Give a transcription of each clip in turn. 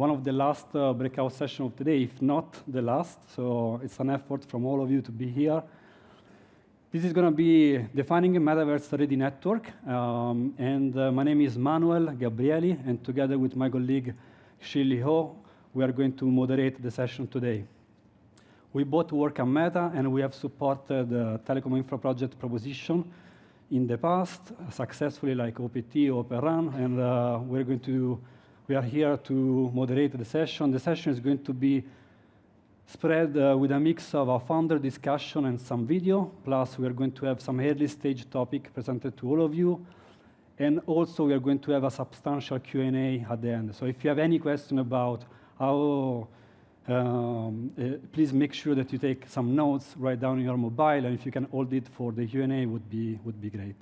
one of the last breakout sessions of today, if not the last. So it's an effort from all of you to be here. This is going to be defining a metaverse-ready network. My name is Manuel, Gabrieli, and together with my colleague Xinli Hou, we are going to moderate the session today. We both work at Meta, and we have supported the Telecom Infra project proposition in the past, successfully, like OPT, Open Run, and we are here to moderate the session. The session is going to be spread with a mix of a founder discussion and some video, plus we are going to have some early stage topic presented to all of you, and also we are going to have a substantial Q&A at the end. So if you have any question about how, please make sure that you take some notes, write down on your mobile, and if you can hold it for the Q&A would be great.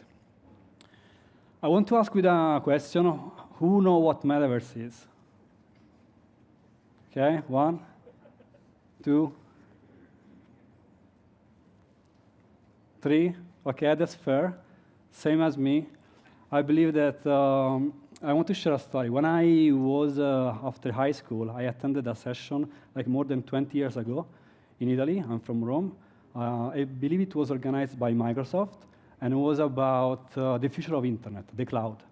I want to ask with a question, who know what metaverse is? Okay, 1, 2, 3. Okay, that's fair. Same as me. I believe that I want to share a story. When I was after high school, I attended a session like more than 20 years ago in Italy. I'm from Rome. I believe it was organized by Microsoft, and it was about the future of internet, the cloud.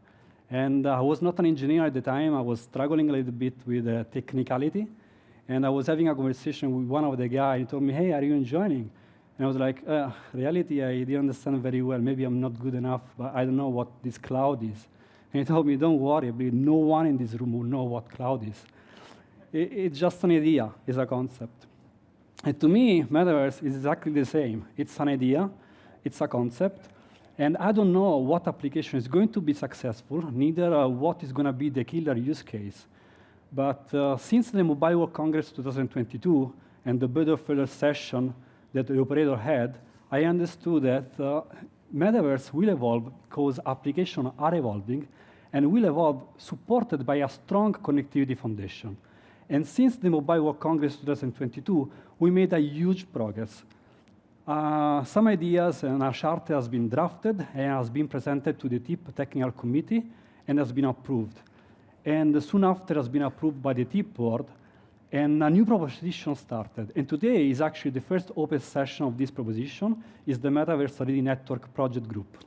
And I was not an engineer at the time. I was struggling a little bit with technicality. And I was having a conversation with one of the guys. He told me, hey, are you joining? And I was like, reality, I didn't understand very well. Maybe I'm not good enough, but I don't know what this cloud is. And he told me, don't worry, no one in this room will know what cloud is. It's just an idea, it's a concept. And to me, metaverse is exactly the same. It's an idea, it's a concept, and I don't know what application is going to be successful, neither what is going to be the killer use case. But since the Mobile World Congress 2022 and the Bird session that the operator had, I understood that metaverse will evolve because applications are evolving and will evolve supported by a strong connectivity foundation. And since the Mobile World Congress 2022, we made a huge progress. Some ideas and a chart has been drafted and has been presented to the TIP Technical Committee and has been approved. And soon after has been approved by the TIP board, and a new proposition started. And today is actually the first open session of this proposition, is the Metaverse-ready Network Project Group,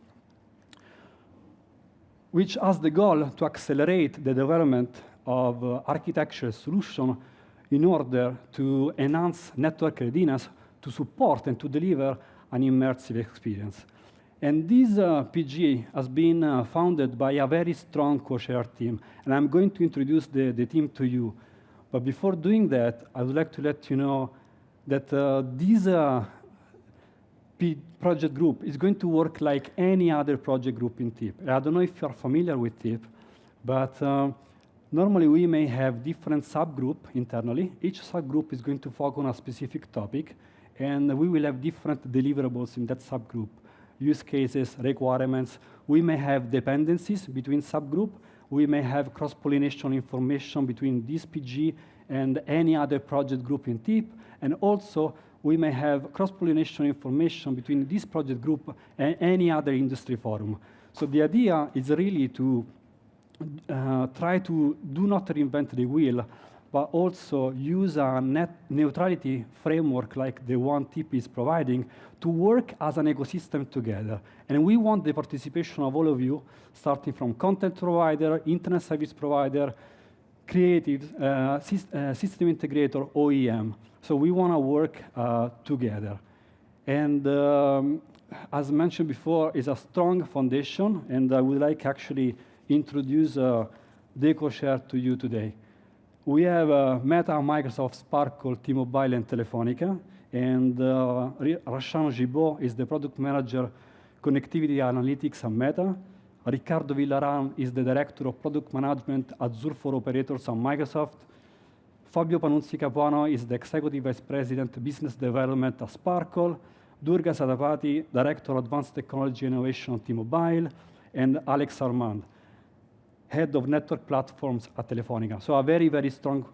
which has the goal to accelerate the development of architecture solution in order to enhance network readiness to support and to deliver an immersive experience. And this PG has been founded by a very strong co-chair team. And I'm going to introduce the team to you. But before doing that, I would like to let you know that this project group is going to work like any other project group in TIP. I don't know if you're familiar with TIP, but normally we may have different subgroups internally. Each subgroup is going to focus on a specific topic, and we will have different deliverables in that subgroup. Use cases, requirements. We may have dependencies between subgroups. We may have cross-pollination information between this PG and any other project group in TIP. And also, we may have cross-pollination information between this project group and any other industry forum. So the idea is really to try to do not reinvent the wheel, but also use a net neutrality framework like the one TIP is providing to work as an ecosystem together. And we want the participation of all of you, starting from content provider, internet service provider, creative, system integrator, OEM. So we want to work together. And as mentioned before, it's a strong foundation, and I would like actually introduce the co-chair to you today. We have Meta, Microsoft, Sparkle, T-Mobile, and Telefonica. And Rashan Gibaud is the product manager, connectivity analytics at Meta. Ricardo Villarreal is the director of product management at Azure for operators at Microsoft. Fabio Panunzi Capuano is the executive vice president, business development at Sparkle. Durga Satapathy, director of advanced technology innovation at T-Mobile. And Alex Armand, head of network platforms at Telefonica. So a very, very strong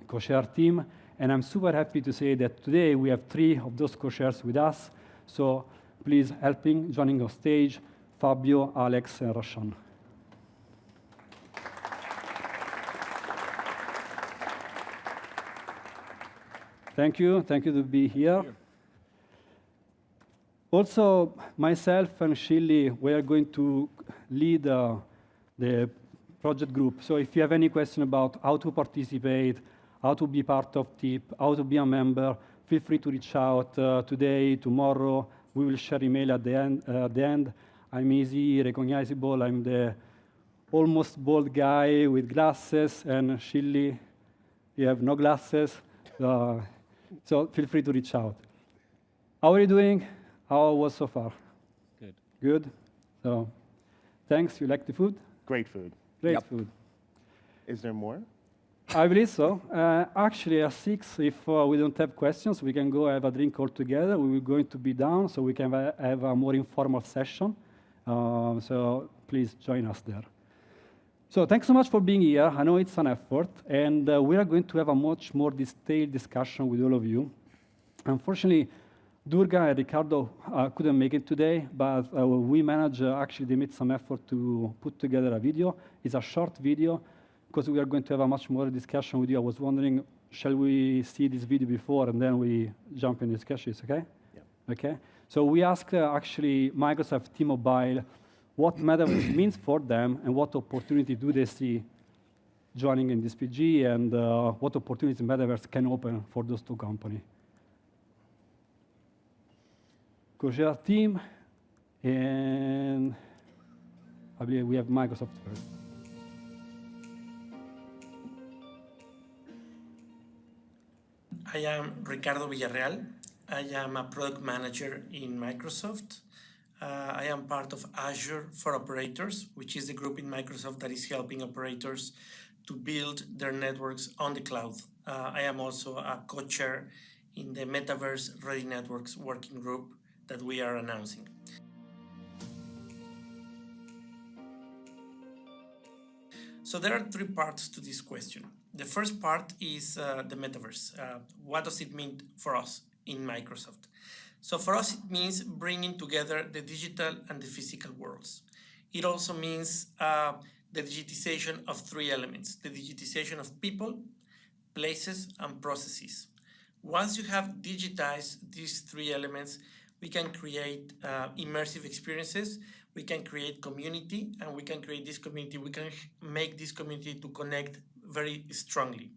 co-chair team. And I'm super happy to say that today we have 3 of those co-chairs with us. So please joining on stage, Fabio, Alex, and Rashan. Thank you to be here. Also, myself and Xinli, we are going to lead the project group. So if you have any question about how to participate, how to be part of TIP, how to be a member, feel free to reach out today, tomorrow. We will share email at the end. I'm easy, recognizable. I'm the almost bald guy with glasses, and Xinli, you have no glasses. So feel free to reach out. How are you doing? How was so far? Good. Good? So, thanks. You like the food? Great food. Great food. Is there more? I believe so. Actually, at 6, if we don't have questions, we can go have a drink all together. We will going to be down, so we can have a more informal session. So please join us there. So thanks so much for being here. I know it's an effort, and we are going to have a much more detailed discussion with all of you. Unfortunately, Durga and Ricardo couldn't make it today, but we managed, actually, they made some effort to put together a video. It's a short video, because we are going to have a much more discussion with you. I was wondering, shall we see this video before, and then we jump in discussions, okay? Yeah. Okay. So we asked, actually, Microsoft T-Mobile, what metaverse means for them, and what opportunity do they see joining in this PG, and what opportunities metaverse can open for those two companies. Co-share team, and I believe we have Microsoft first. I am Ricardo Villarreal. I am a product manager in Microsoft. I am part of Azure for Operators, which is the group in Microsoft that is helping operators to build their networks on the cloud. I am also a co-chair in the metaverse-ready networks working group that we are announcing. So there are 3 parts to this question. The first part is the metaverse. What does it mean for us in Microsoft? So for us, it means bringing together the digital and the physical worlds. It also means the digitization of 3 elements: the digitization of people, places, and processes. Once you have digitized these 3 elements, we can create immersive experiences, we can create community, and we can create this community, we can make this community to connect very strongly.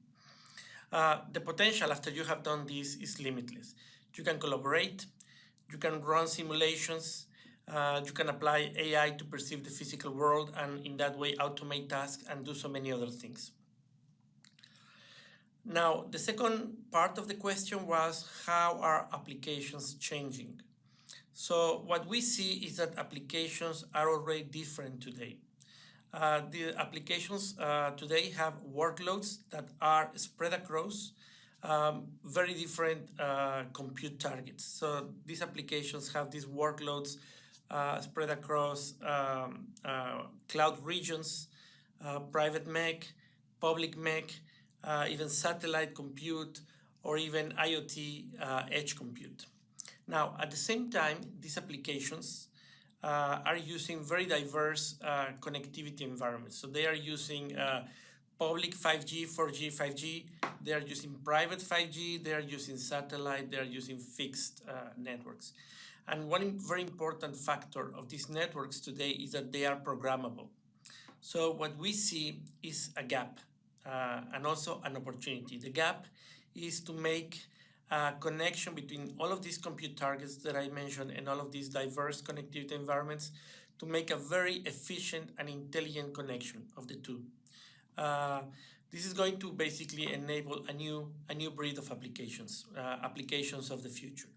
The potential after you have done this is limitless. You can collaborate, you can run simulations, you can apply AI to perceive the physical world, and in that way automate tasks and do so many other things. Now, the second part of the question was, how are applications changing? So what we see is that applications are already different today. The applications today have workloads that are spread across very different compute targets. So these applications have these workloads spread across cloud regions, private MEC, public MEC, even satellite compute, or even IoT edge compute. Now, at the same time, these applications are using very diverse connectivity environments. So they are using public 5G, 4G, 5G. They are using private 5G. They are using satellite. They are using fixed networks. And one very important factor of these networks today is that they are programmable. So what we see is a gap and also an opportunity. The gap is to make a connection between all of these compute targets that I mentioned and all of these diverse connectivity environments to make a very efficient and intelligent connection of the two. This is going to basically enable a new breed of applications, applications of the future.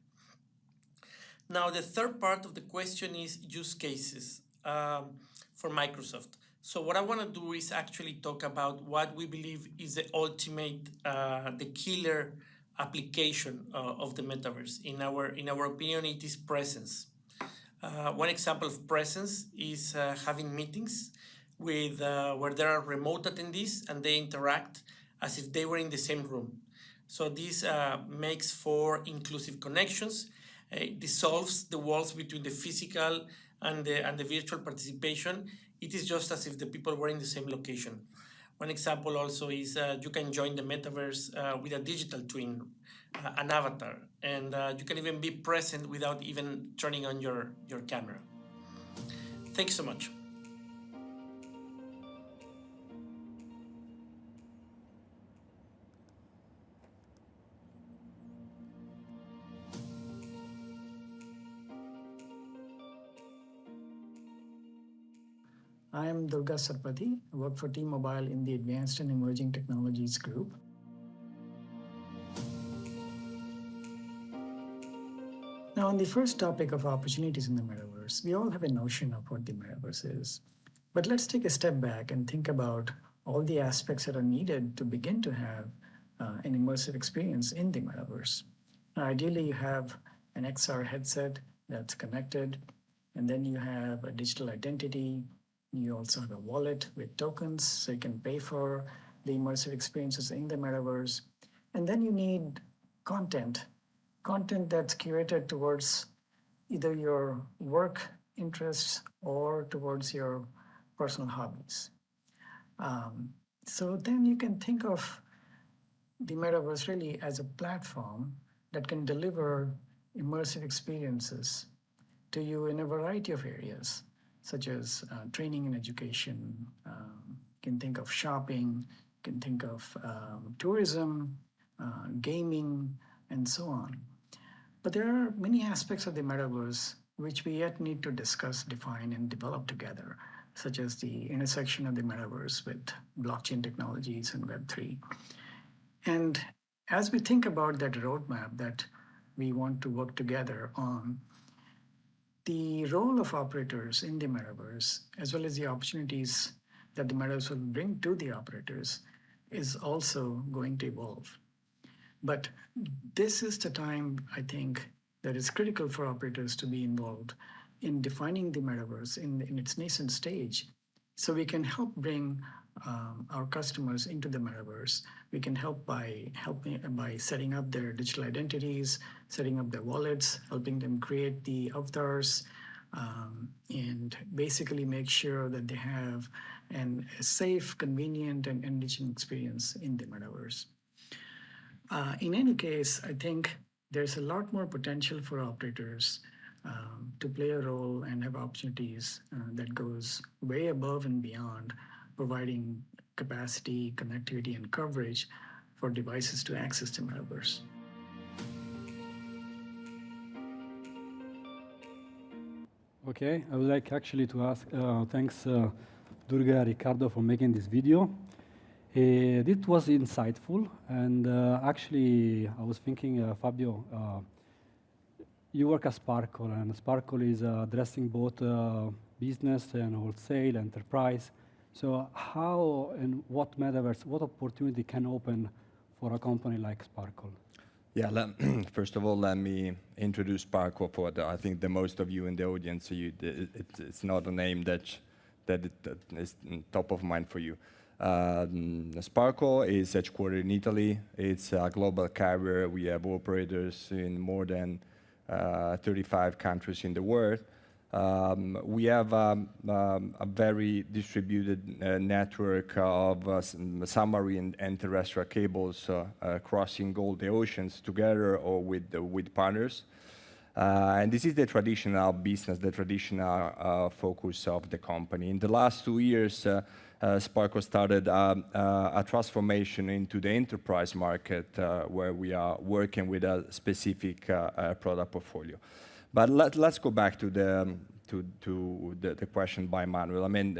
Now, the third part of the question is use cases for Microsoft. So what I want to do is actually talk about what we believe is the ultimate, the killer application of the metaverse. In our opinion, it is presence. One example of presence is having meetings with where there are remote attendees and they interact as if they were in the same room. So this makes for inclusive connections. It dissolves the walls between the physical and the virtual participation. It is just as if the people were in the same location. One example also is you can join the metaverse with a digital twin, an avatar, and you can even be present without even turning on your camera. Thanks so much. I am Durga Satapathy. I work for T-Mobile in the Advanced and Emerging Technologies group. Now, on the first topic of opportunities in the metaverse, we all have a notion of what the metaverse is. But let's take a step back and think about all the aspects that are needed to begin to have an immersive experience in the metaverse. Now, ideally, you have an XR headset that's connected, and then you have a digital identity. You also have a wallet with tokens, so you can pay for the immersive experiences in the metaverse. And then you need content that's curated towards either your work interests or towards your personal hobbies. So then you can think of the metaverse really as a platform that can deliver immersive experiences to you in a variety of areas, such as training and education. You can think of shopping, you can think of tourism, gaming, and so on. But there are many aspects of the metaverse which we yet need to discuss, define, and develop together, such as the intersection of the metaverse with blockchain technologies and Web3. And as we think about that roadmap that we want to work together on, the role of operators in the metaverse, as well as the opportunities that the metaverse will bring to the operators, is also going to evolve. But this is the time, I think, that is critical for operators to be involved in defining the metaverse in its nascent stage, so we can help bring our customers into the metaverse. We can help by setting up their digital identities, setting up their wallets, helping them create the avatars, and basically make sure that they have a safe, convenient, and enriching experience in the metaverse. In any case, I think there's a lot more potential for operators to play a role and have opportunities that goes way above and beyond providing capacity, connectivity, and coverage for devices to access the metaverse. Okay, I would like actually to ask, thanks Durga, Ricardo for making this video. It was insightful, and actually I was thinking, Fabio, you work at Sparkle, and Sparkle is addressing both business and wholesale, enterprise. So how and what metaverse, what opportunity can open for a company like Sparkle? Yeah, first of all, let me introduce Sparkle for I think the most of you in the audience, it's not a name that is top of mind for you. Sparkle is headquartered in Italy. It's a global carrier. We have operators in more than 35 countries in the world. We have a very distributed network of submarine and terrestrial cables crossing all the oceans together or with partners. And this is the traditional business, the traditional focus of the company. In the last 2 years, Sparkle started a transformation into the enterprise market where we are working with a specific product portfolio. But let's go back to the question by Manuel. I mean,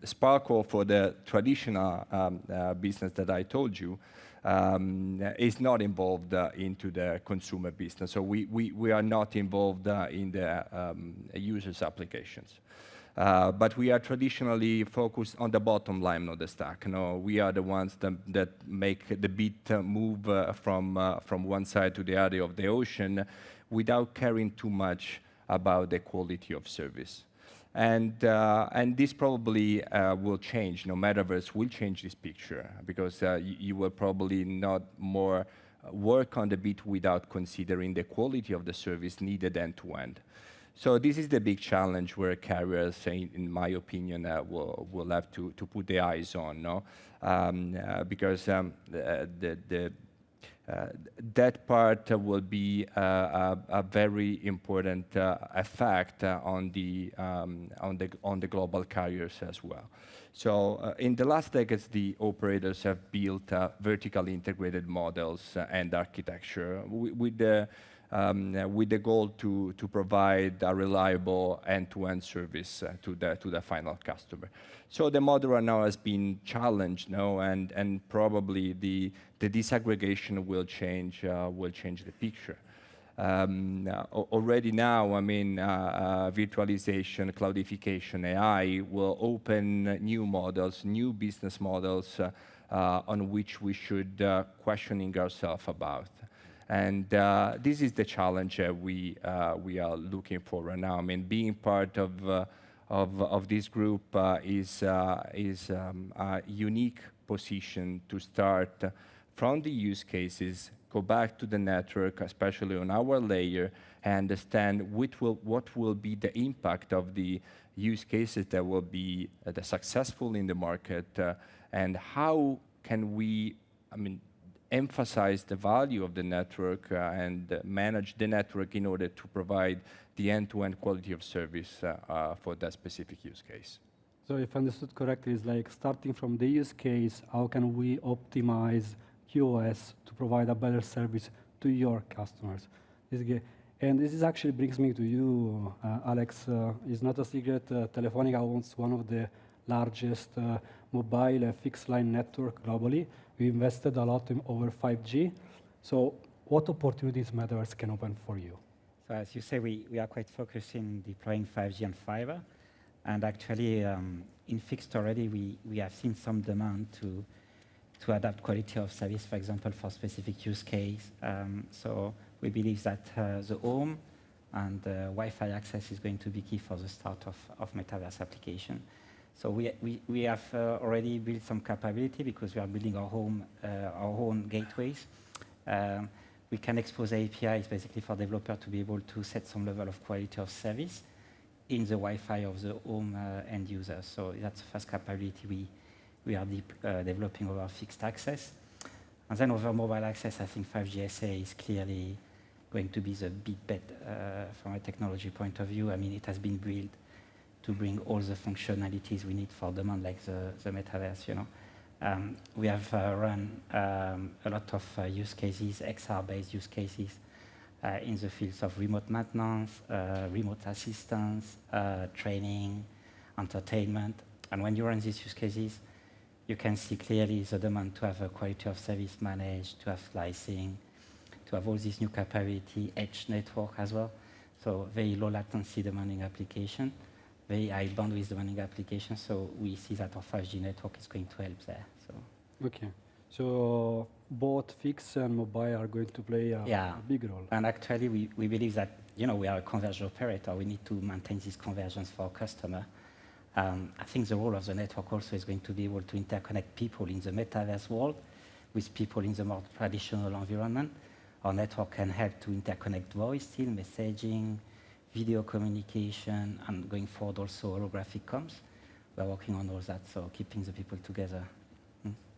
Sparkle for the traditional business that I told you is not involved into the consumer business. So we are not involved in the users' applications. But we are traditionally focused on the bottom line of the stack. We are the ones that make the bit move from one side to the other of the ocean without caring too much about the quality of service. And this probably will change. Metaverse will change this picture because you will probably not more work on the bit without considering the quality of the service needed end to end. So this is the big challenge where carriers, in my opinion, will have to put their eyes on, no? Because that part will be a very important effect on the global carriers as well. So in the last decades, the operators have built vertically integrated models and architecture with the goal to provide a reliable end-to-end service to the final customer. So the model right now has been challenged, no, and probably the disaggregation will change the picture. Already now, I mean, virtualization, cloudification, AI will open new models, new business models on which we should questioning ourselves about. And this is the challenge we are looking for right now. I mean, being part of this group is a unique position to start from the use cases, go back to the network, especially on our layer, and understand what will be the impact of the use cases that will be successful in the market, and how can we, I mean, emphasize the value of the network and manage the network in order to provide the end-to-end quality of service for that specific use case. So if understood correctly, it's like starting from the use case, how can we optimize QoS to provide a better service to your customers? And this is actually brings me to you, Alex. It's not a secret, Telefonica owns one of the largest mobile fixed line network globally. We invested a lot in over 5G. So what opportunities Metaverse can open for you? So as you say, we are quite focused in deploying 5G and fiber. And actually, in fixed already, we have seen some demand to adapt quality of service, for example, for specific use case. So we believe that the home and Wi-Fi access is going to be key for the start of Metaverse application. So we have already built some capability because we are building our own gateways. We can expose APIs basically for developer to be able to set some level of quality of service in the Wi-Fi of the home end user. So that's the first capability we are developing over fixed access. And then over mobile access, I think 5G SA is clearly going to be the big bet from a technology point of view. I mean, it has been built to bring all the functionalities we need for demand, like the metaverse, you know. We have run a lot of use cases, XR-based use cases, in the fields of remote maintenance, remote assistance, training, entertainment. And when you run these use cases, you can see clearly the demand to have a quality of service managed, to have slicing, to have all this new capability, edge network as well. So very low latency demanding application, very high bandwidth demanding application. So we see that our 5G network is going to help there. So. Okay. So both fixed and mobile are going to play a big role. And actually, we believe that, you know, we are a converged operator. We need to maintain this convergence for our customer. I think the role of the network also is going to be able to interconnect people in the metaverse world with people in the more traditional environment. Our network can help to interconnect voice still, messaging, video communication, and going forward also holographic comms. We're working on all that, so keeping the people together.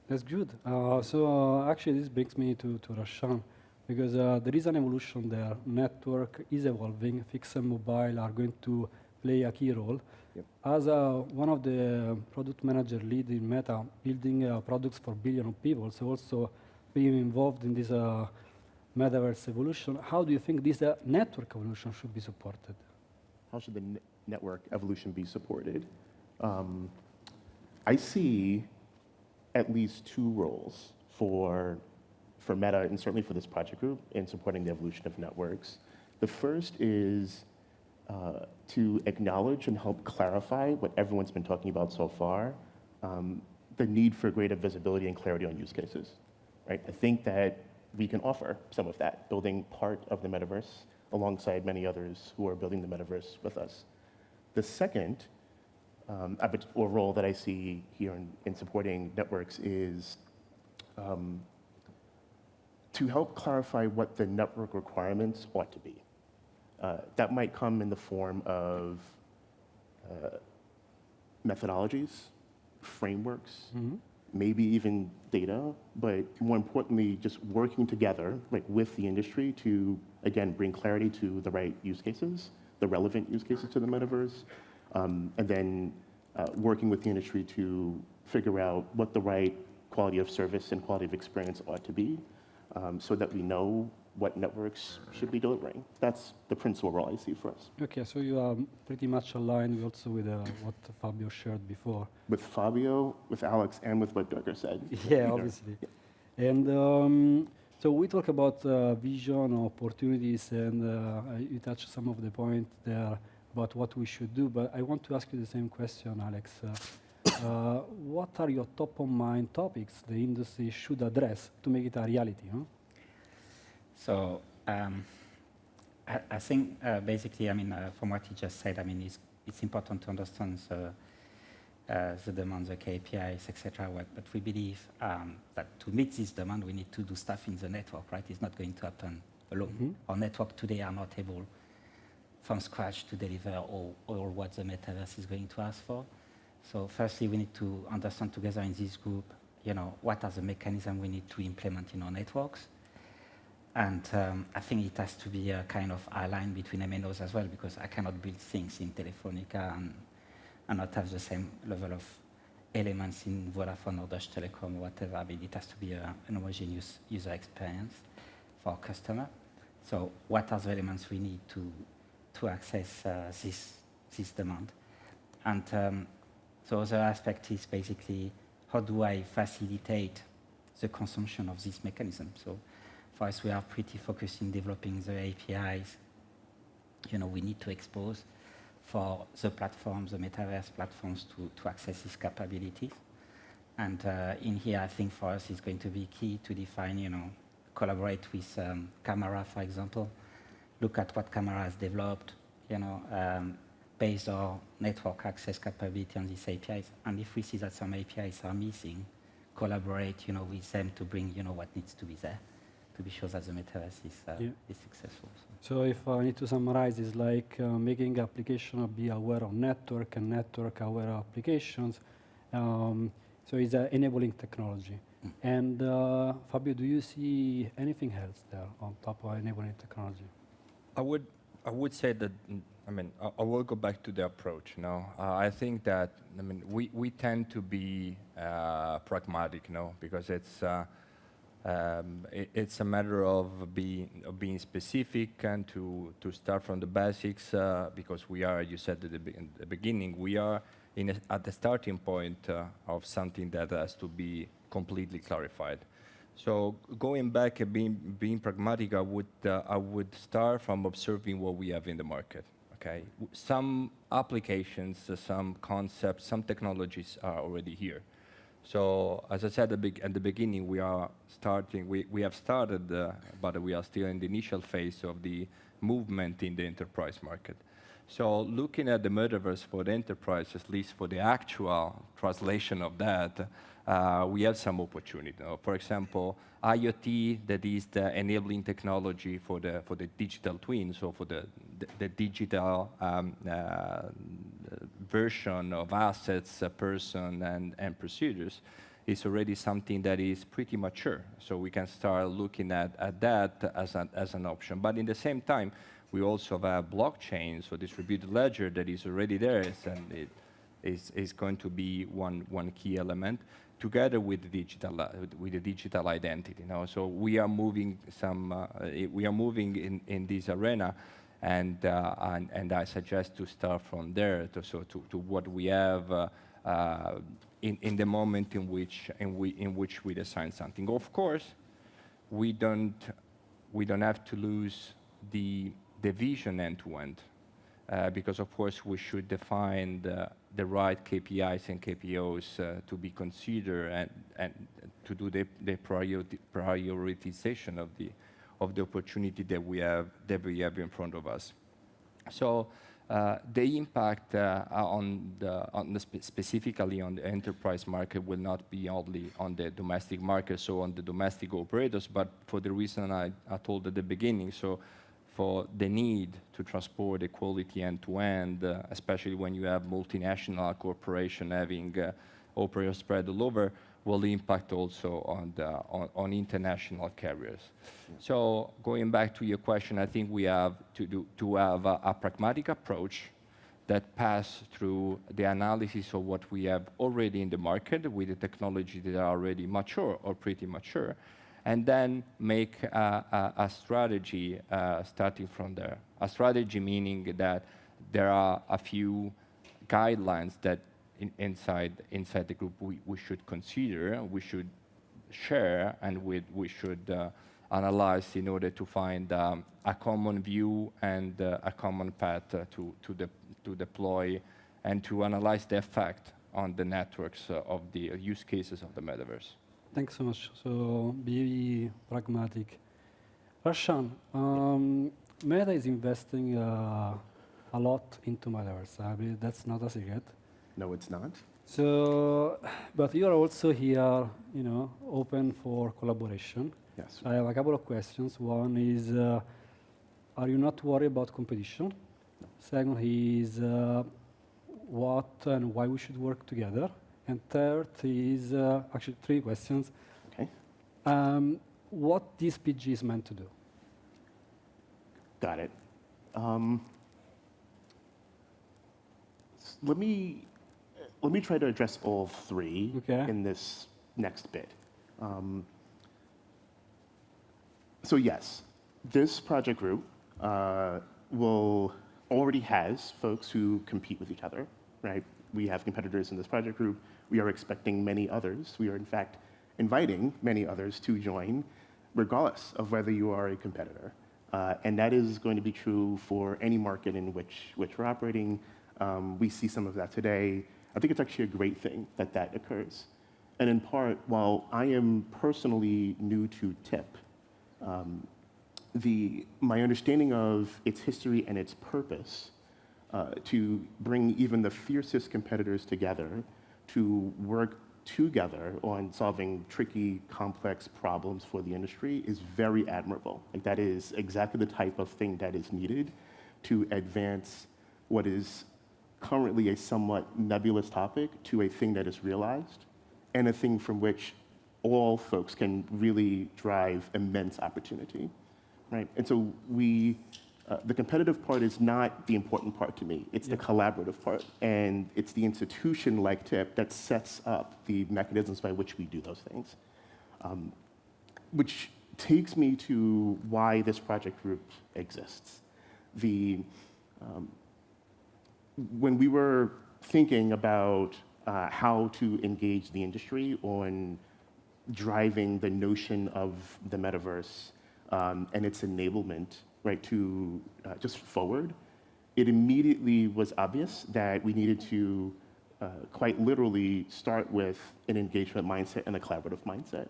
That's good. So actually, this brings me to Rashan, because there is an evolution there. Network is evolving. Fixed and mobile are going to play a key role. Yep. As one of the product manager lead in Meta, building products for billion of people, so also being involved in this metaverse evolution, how do you think this network evolution should be supported? How should the network evolution be supported? I see at least two roles for Meta, and certainly for this project group, in supporting the evolution of networks. The first is to acknowledge and help clarify what everyone's been talking about so far, the need for greater visibility and clarity on use cases, right? I think that we can offer some of that, building part of the metaverse alongside many others who are building the metaverse with us. The second role that I see here in supporting networks is to help clarify what the network requirements ought to be. That might come in the form of methodologies, frameworks, maybe even data, but more importantly, just working together, like with the industry to, again, bring clarity to the right use cases, the relevant use cases to the metaverse, and then working with the industry to figure out what the right quality of service and quality of experience ought to be, so that we know what networks should be delivering. That's the principal role I see for us. Okay, so you are pretty much aligned also with what Fabio shared before. With Fabio, with Alex, and with what Durga said. Yeah, obviously. And so we talk about vision, opportunities, and you touched some of the points there about what we should do. But I want to ask you the same question, Alex. What are your top-of-mind topics the industry should address to make it a reality? Huh? So I think basically, I mean, from what you just said, I mean, it's important to understand the demand, the KPIs, etc. But we believe that to meet this demand, we need to do stuff in the network, right? It's not going to happen alone. Our network today are not able from scratch to deliver all what the metaverse is going to ask for. So firstly, we need to understand together in this group, you know, what are the mechanisms we need to implement in our networks. And I think it has to be a kind of aligned between MNOs as well, because I cannot build things in Telefonica and not have the same level of elements in Vodafone or Dutch Telecom or whatever. I mean, it has to be an homogeneous user experience for our customer. So what are the elements we need to access this demand? And the other aspect is basically, how do I facilitate the consumption of this mechanism? So for us, we are pretty focused in developing the APIs, you know, we need to expose for the platforms, the metaverse platforms to access these capabilities. And in here, I think for us, it's going to be key to define, you know, collaborate with Camera, for example, look at what Camera has developed, you know, based on network access capability on these APIs. And if we see that some APIs are missing, collaborate, you know, with them to bring, you know, what needs to be there, to be sure that the metaverse is successful. So if I need to summarize, it's like making application be aware of network and network aware of applications. So it's enabling technology. And Fabio, do you see anything else there on top of enabling technology? I would say that, I mean, I will go back to the approach. I think that, I mean, we tend to be pragmatic, because it's a matter of being specific and to start from the basics, because we are, you said at the beginning, we are at the starting point of something that has to be completely clarified. So going back and being pragmatic, I would start from observing what we have in the market. Okay, some applications, some concepts, some technologies are already here. So as I said at the beginning, we have started, but we are still in the initial phase of the movement in the enterprise market. So looking at the metaverse for the enterprise, at least for the actual translation of that, we have some opportunity. For example, IoT, that is the enabling technology for the digital twin, so for the digital version of assets, person, and procedures, is already something that is pretty mature. So we can start looking at that as an option. But in the same time, we also have blockchain, so distributed ledger that is already there, and it is going to be one key element, together with the digital identity. So we are moving in this arena, and I suggest to start from there to what we have in the moment in which we design something. Of course, we don't have to lose the vision end to end, because of course we should define the right KPIs and KPOs to be considered and to do the prioritization of the opportunity that we have in front of us. So the impact specifically on the enterprise market will not be only on the domestic market, so on the domestic operators, but for the reason I told at the beginning. So therefore, the need to transport the quality end-to-end, especially when you have multinational corporation having operators spread all over, will impact also on international carriers. So going back to your question, I think we have to have a pragmatic approach that pass through the analysis of what we have already in the market with the technology that are already mature or pretty mature, and then make a strategy starting from there. A strategy meaning that there are a few guidelines that inside the group we should consider, we should share, and we should analyze in order to find a common view and a common path to deploy and to analyze the effect on the networks of the use cases of the metaverse. Thanks so much. So be pragmatic. Rashan, Meta is investing a lot into metaverse. I believe that's not a secret. No, it's not. So, but you are also here, open for collaboration. Yes. I have a couple of questions. One is, are you not worried about competition? No. Second is, what and why we should work together? And third is, actually 3 questions. Okay. What this PG is meant to do? Got it. Let me try to address all 3 in this next bit. So yes, this project group already has folks who compete with each other, right? We have competitors in this project group. We are expecting many others. We are, in fact, inviting many others to join, regardless of whether you are a competitor. And that is going to be true for any market in which we're operating. We see some of that today. I think it's actually a great thing that that occurs. And in part, while I am personally new to TIP, my understanding of its history and its purpose to bring even the fiercest competitors together to work together on solving tricky, complex problems for the industry is very admirable. Like, that is exactly the type of thing that is needed to advance what is currently a somewhat nebulous topic to a thing that is realized, and a thing from which all folks can really drive immense opportunity, right? And so the competitive part is not the important part to me. It's the collaborative part, and it's the institution like TIP that sets up the mechanisms by which we do those things. Which takes me to why this project group exists. When we were thinking about how to engage the industry on driving the notion of the metaverse and its enablement, right, to just forward, it immediately was obvious that we needed to quite literally start with an engagement mindset and a collaborative mindset.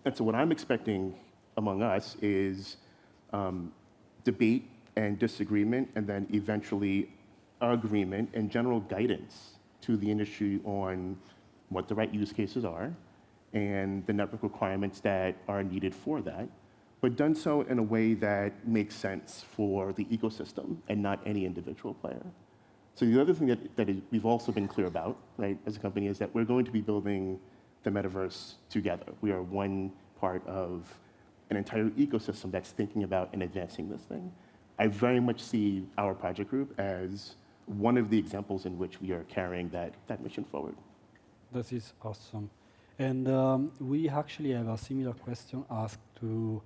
And so what I'm expecting among us is debate and disagreement, and then eventually agreement and general guidance to the industry on what the right use cases are and the network requirements that are needed for that, but done so in a way that makes sense for the ecosystem and not any individual player. So the other thing that we've also been clear about, right, as a company, is that we're going to be building the metaverse together. We are one part of an entire ecosystem that's thinking about and advancing this thing. I very much see our project group as one of the examples in which we are carrying that mission forward. That is awesome. And we actually have a similar question asked to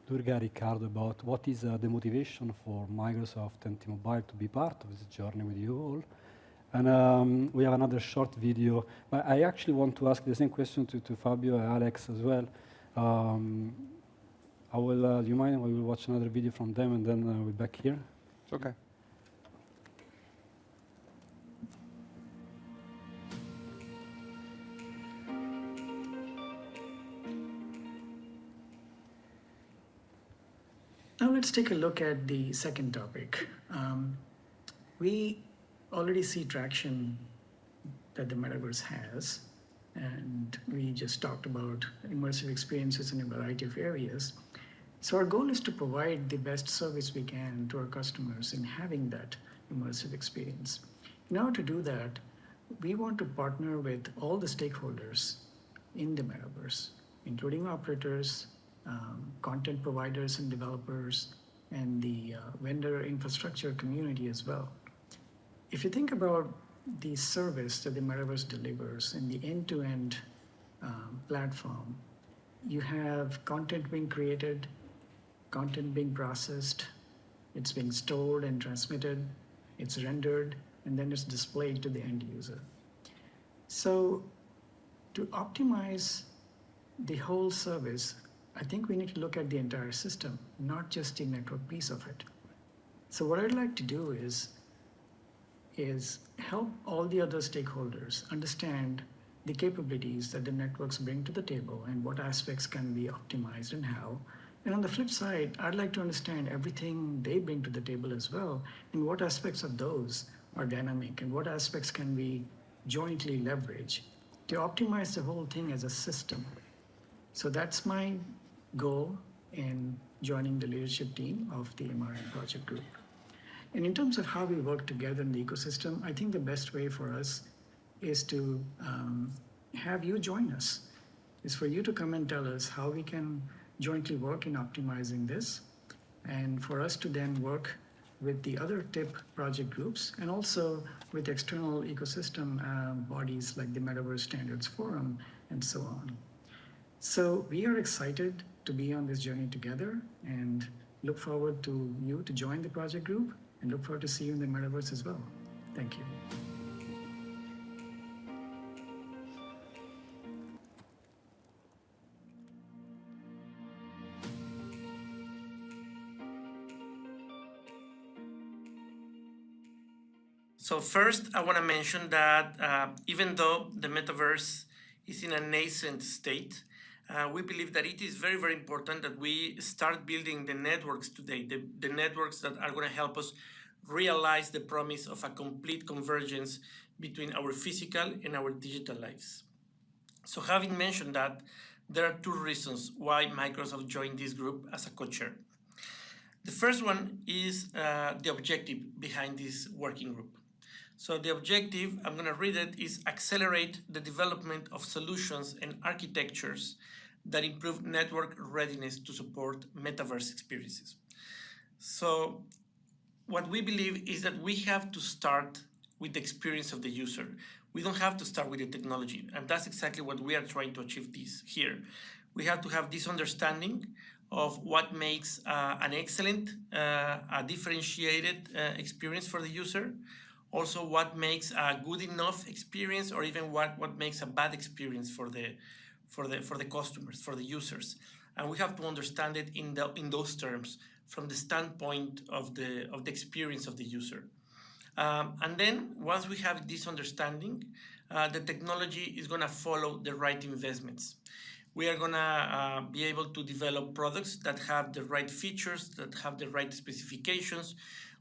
Durga and Ricardo about what is the motivation for Microsoft and T-Mobile to be part of this journey with you all. And we have another short video. But I actually want to ask the same question to Fabio and Alex as well. Do you mind? We will watch another video from them, and then we'll be back here. It's okay. Now let's take a look at the second topic. We already see traction that the metaverse has, and we just talked about immersive experiences in a variety of areas. So our goal is to provide the best service we can to our customers in having that immersive experience. In order to do that, we want to partner with all the stakeholders in the metaverse, including operators, content providers and developers, and the vendor infrastructure community as well. If you think about the service that the metaverse delivers in the end-to-end platform, you have content being created, content being processed, it's being stored and transmitted, it's rendered, and then it's displayed to the end user. So to optimize the whole service, I think we need to look at the entire system, not just the network piece of it. So what I'd like to do is help all the other stakeholders understand the capabilities that the networks bring to the table and what aspects can be optimized and how. And on the flip side, I'd like to understand everything they bring to the table as well, and what aspects of those are dynamic and what aspects can we jointly leverage to optimize the whole thing as a system. So that's my goal in joining the leadership team of the MRM project group. And in terms of how we work together in the ecosystem, I think the best way for us is to have you join us, is for you to come and tell us how we can jointly work in optimizing this, and for us to then work with the other TIP project groups and also with external ecosystem bodies like the Metaverse Standards Forum and so on. So we are excited to be on this journey together and look forward to you to join the project group and look forward to see you in the Metaverse as well. Thank you. So first, I want to mention that even though the metaverse is in a nascent state, we believe that it is very, very important that we start building the networks today, the networks that are going to help us realize the promise of a complete convergence between our physical and our digital lives. So having mentioned that, there are two reasons why Microsoft joined this group as a co-chair. The first one is the objective behind this working group. So the objective, I'm going to read it, is accelerate the development of solutions and architectures that improve network readiness to support metaverse experiences. So what we believe is that we have to start with the experience of the user. We don't have to start with the technology, and that's exactly what we are trying to achieve this here. We have to have this understanding of what makes an excellent, a differentiated experience for the user. Also, what makes a good enough experience, or even what makes a bad experience for the customers, for the users. And we have to understand it in those terms, from the standpoint of the experience of the user. And then once we have this understanding, the technology is going to follow the right investments. We are going to be able to develop products that have the right features, that have the right specifications.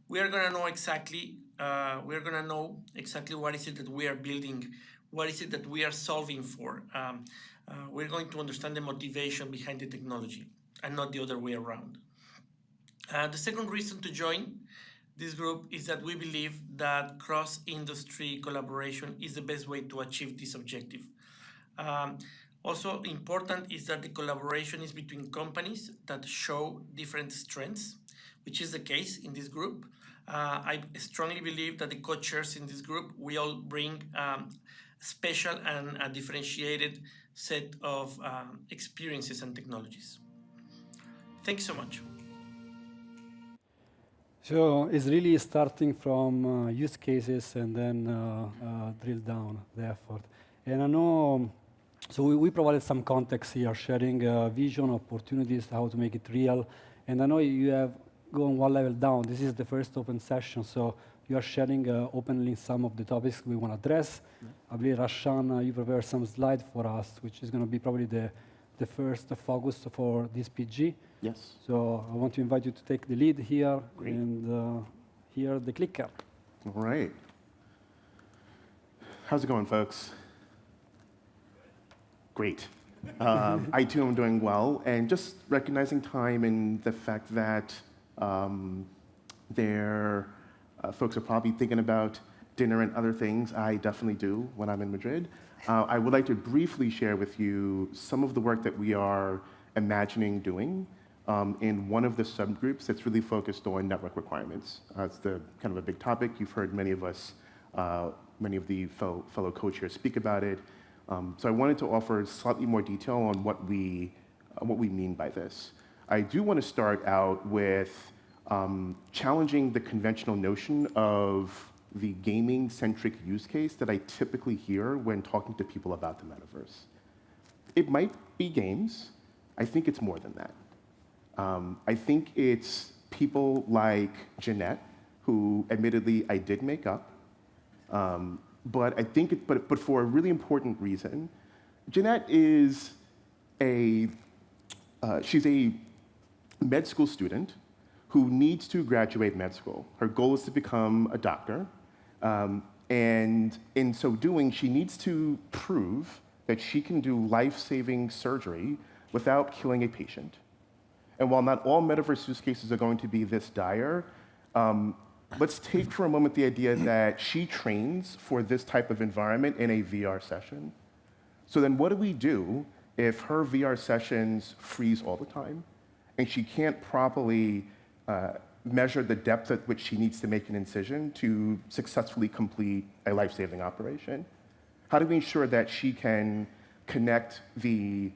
We are going to know exactly what is it that we are building, what is it that we are solving for. We're going to understand the motivation behind the technology and not the other way around. The second reason to join this group is that we believe that cross-industry collaboration is the best way to achieve this objective. Also important is that the collaboration is between companies that show different strengths, which is the case in this group. I strongly believe that the co-chairs in this group will bring special and a differentiated set of experiences and technologies. Thanks so much. So it's really starting from use cases and then drill down the effort. And I know, so we provided some context here, sharing vision, opportunities, how to make it real. And I know you have gone one level down. This is the first open session, so you are sharing openly some of the topics we want to address. I believe, Rashan, you prepared some slides for us, which is going to be probably the first focus for this PG. Yes. So I want to invite you to take the lead here. Great. And here the clicker. All right. How's it going, folks? Great. I too am doing well, and just recognizing time and the fact that folks are probably thinking about dinner and other things. I definitely do when I'm in Madrid. I would like to briefly share with you some of the work that we are imagining doing in one of the subgroups that's really focused on network requirements. It's kind of a big topic. You've heard many of us, many of the fellow co-chairs speak about it. So I wanted to offer slightly more detail on what we mean by this. I do want to start out with challenging the conventional notion of the gaming-centric use case that I typically hear when talking to people about the metaverse. It might be games. I think it's more than that. I think it's people like Jeanette, who admittedly I did make up, but I think but for a really important reason. Jeanette is she's a med school student who needs to graduate med school. Her goal is to become a doctor, and in so doing, she needs to prove that she can do life-saving surgery without killing a patient. And while not all metaverse use cases are going to be this dire, let's take for a moment the idea that she trains for this type of environment in a VR session. So then what do we do if her VR sessions freeze all the time and she can't properly measure the depth at which she needs to make an incision to successfully complete a life-saving operation? How do we ensure that she can connect the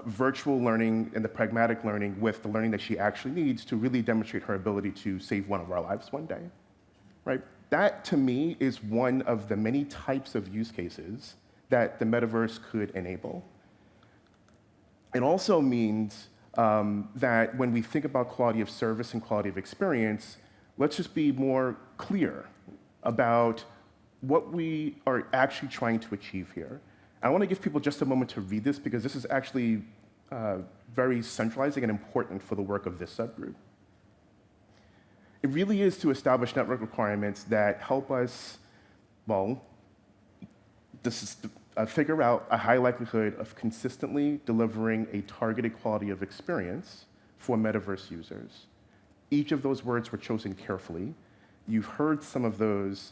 virtual learning and the pragmatic learning with the learning that she actually needs to really demonstrate her ability to save one of our lives one day, right? That, to me, is one of the many types of use cases that the metaverse could enable. It also means that when we think about quality of service and quality of experience, let's just be more clear about what we are actually trying to achieve here. I want to give people just a moment to read this because this is actually very centralizing and important for the work of this subgroup. It really is to establish network requirements that help us, well, figure out a high likelihood of consistently delivering a targeted quality of experience for metaverse users. Each of those words were chosen carefully. You've heard some of those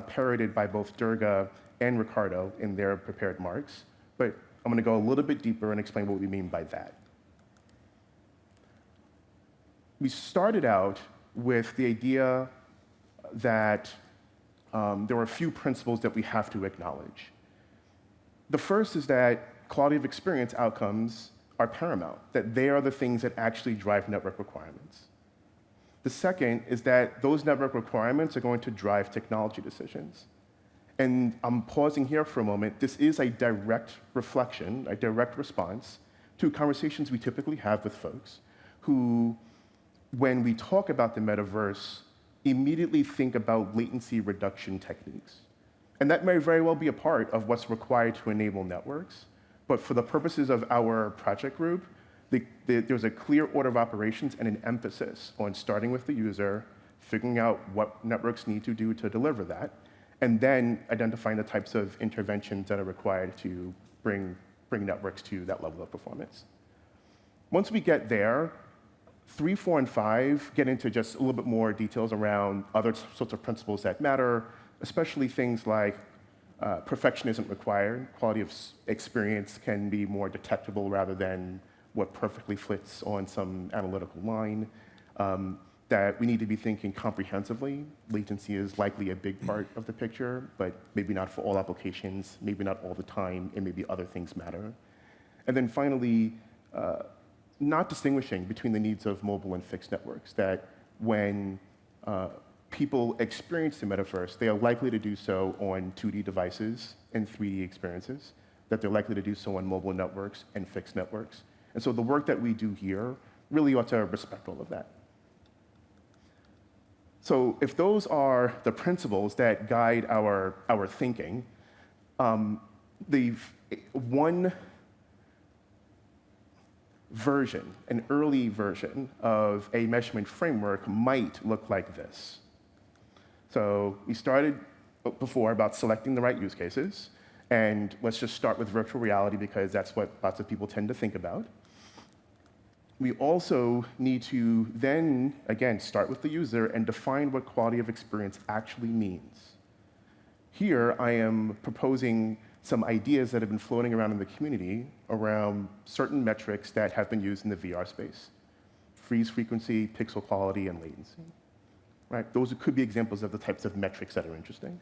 parroted by both Durga and Ricardo in their prepared marks, but I'm going to go a little bit deeper and explain what we mean by that. We started out with the idea that there are a few principles that we have to acknowledge. The first is that quality of experience outcomes are paramount, that they are the things that actually drive network requirements. The second is that those network requirements are going to drive technology decisions. And I'm pausing here for a moment. This is a direct reflection, a direct response to conversations we typically have with folks who, when we talk about the metaverse, immediately think about latency reduction techniques. And that may very well be a part of what's required to enable networks. But for the purposes of our project group, there's a clear order of operations and an emphasis on starting with the user, figuring out what networks need to do to deliver that, and then identifying the types of interventions that are required to bring networks to that level of performance. Once we get there, 3, 4, and 5 get into just a little bit more details around other sorts of principles that matter, especially things like perfection isn't required. Quality of experience can be more detectable rather than what perfectly fits on some analytical line. That we need to be thinking comprehensively. Latency is likely a big part of the picture, but maybe not for all applications, maybe not all the time, and maybe other things matter. And then finally, not distinguishing between the needs of mobile and fixed networks, that when people experience the metaverse, they are likely to do so on 2D devices and 3D experiences, that they're likely to do so on mobile networks and fixed networks. And so the work that we do here really ought to respect all of that. So if those are the principles that guide our thinking, the one version, an early version of a measurement framework might look like this. So we started before about selecting the right use cases, And let's just start with virtual reality because that's what lots of people tend to think about. We also need to then, again, start with the user and define what quality of experience actually means. Here, I am proposing some ideas that have been floating around in the community around certain metrics that have been used in the VR space. Freeze frequency, pixel quality, and latency. Right? Those could be examples of the types of metrics that are interesting.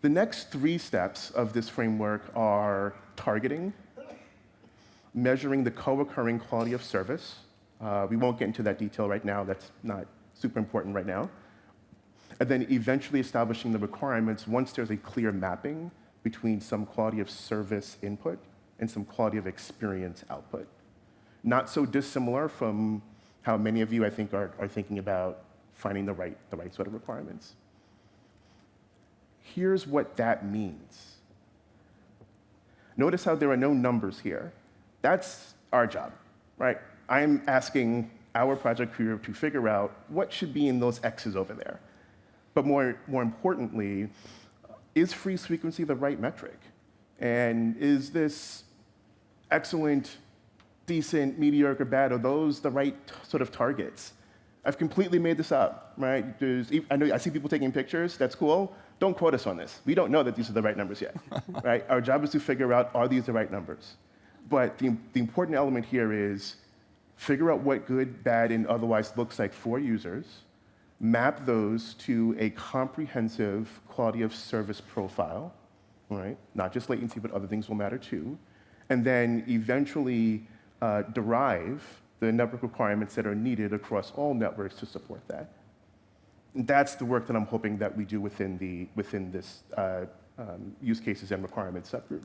The next 3 steps of this framework are targeting, measuring the co-occurring quality of service. We won't get into that detail right now. That's not super important right now. And then eventually establishing the requirements once there's a clear mapping between some quality of service input and some quality of experience output. Not so dissimilar from how many of you, I think, are thinking about finding the right sort of requirements. Here's what that means. Notice how there are no numbers here. That's our job, right? I'm asking our project crew to figure out what should be in those X's over there. But more importantly, is freeze frequency the right metric? And is this excellent, decent, mediocre, bad, are those the right sort of targets? I've completely made this up, right? I see people taking pictures, that's cool. Don't quote us on this. We don't know that these are the right numbers yet, right? Our job is to figure out, are these the right numbers? But the important element here is figure out what good, bad, and otherwise looks like for users, map those to a comprehensive quality of service profile, right? Not just latency, but other things will matter too. And then eventually derive the network requirements that are needed across all networks to support that. And that's the work that I'm hoping that we do within this use cases and requirements subgroup.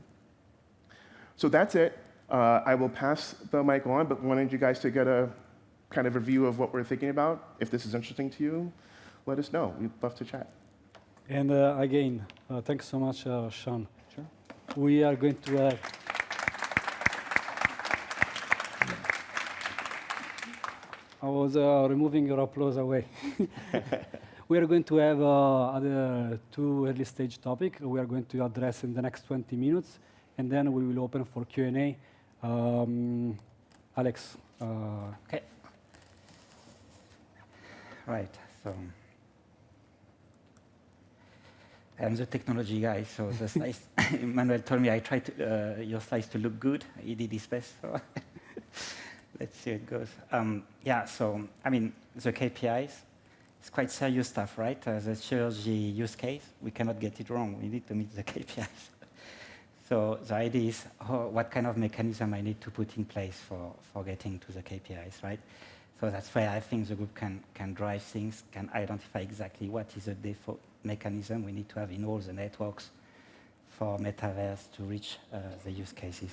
So that's it. I will pass the mic on, but wanted you guys to get a kind of a view of what we're thinking about. If this is interesting to you, let us know. We'd love to chat. And again, thanks so much, Sean. Sure. We are going to have... I was removing your applause away. We are going to have other 2 early stage topics we are going to address in the next 20 minutes, and then we will open for Q&A. Alex. Okay. Right. So I'm the technology guy. So the slides. Manuel told me I tried your slides to look good. He did his best. So let's see how it goes. Yeah. So I mean the KPIs. It's quite serious stuff, right? The chirurgy use case. We cannot get it wrong. We need to meet the KPIs. So the idea is what kind of mechanism I need to put in place for getting to the KPIs, right? So that's where I think the group can drive things, can identify exactly what is the default mechanism we need to have in all the networks for metaverse to reach the use cases.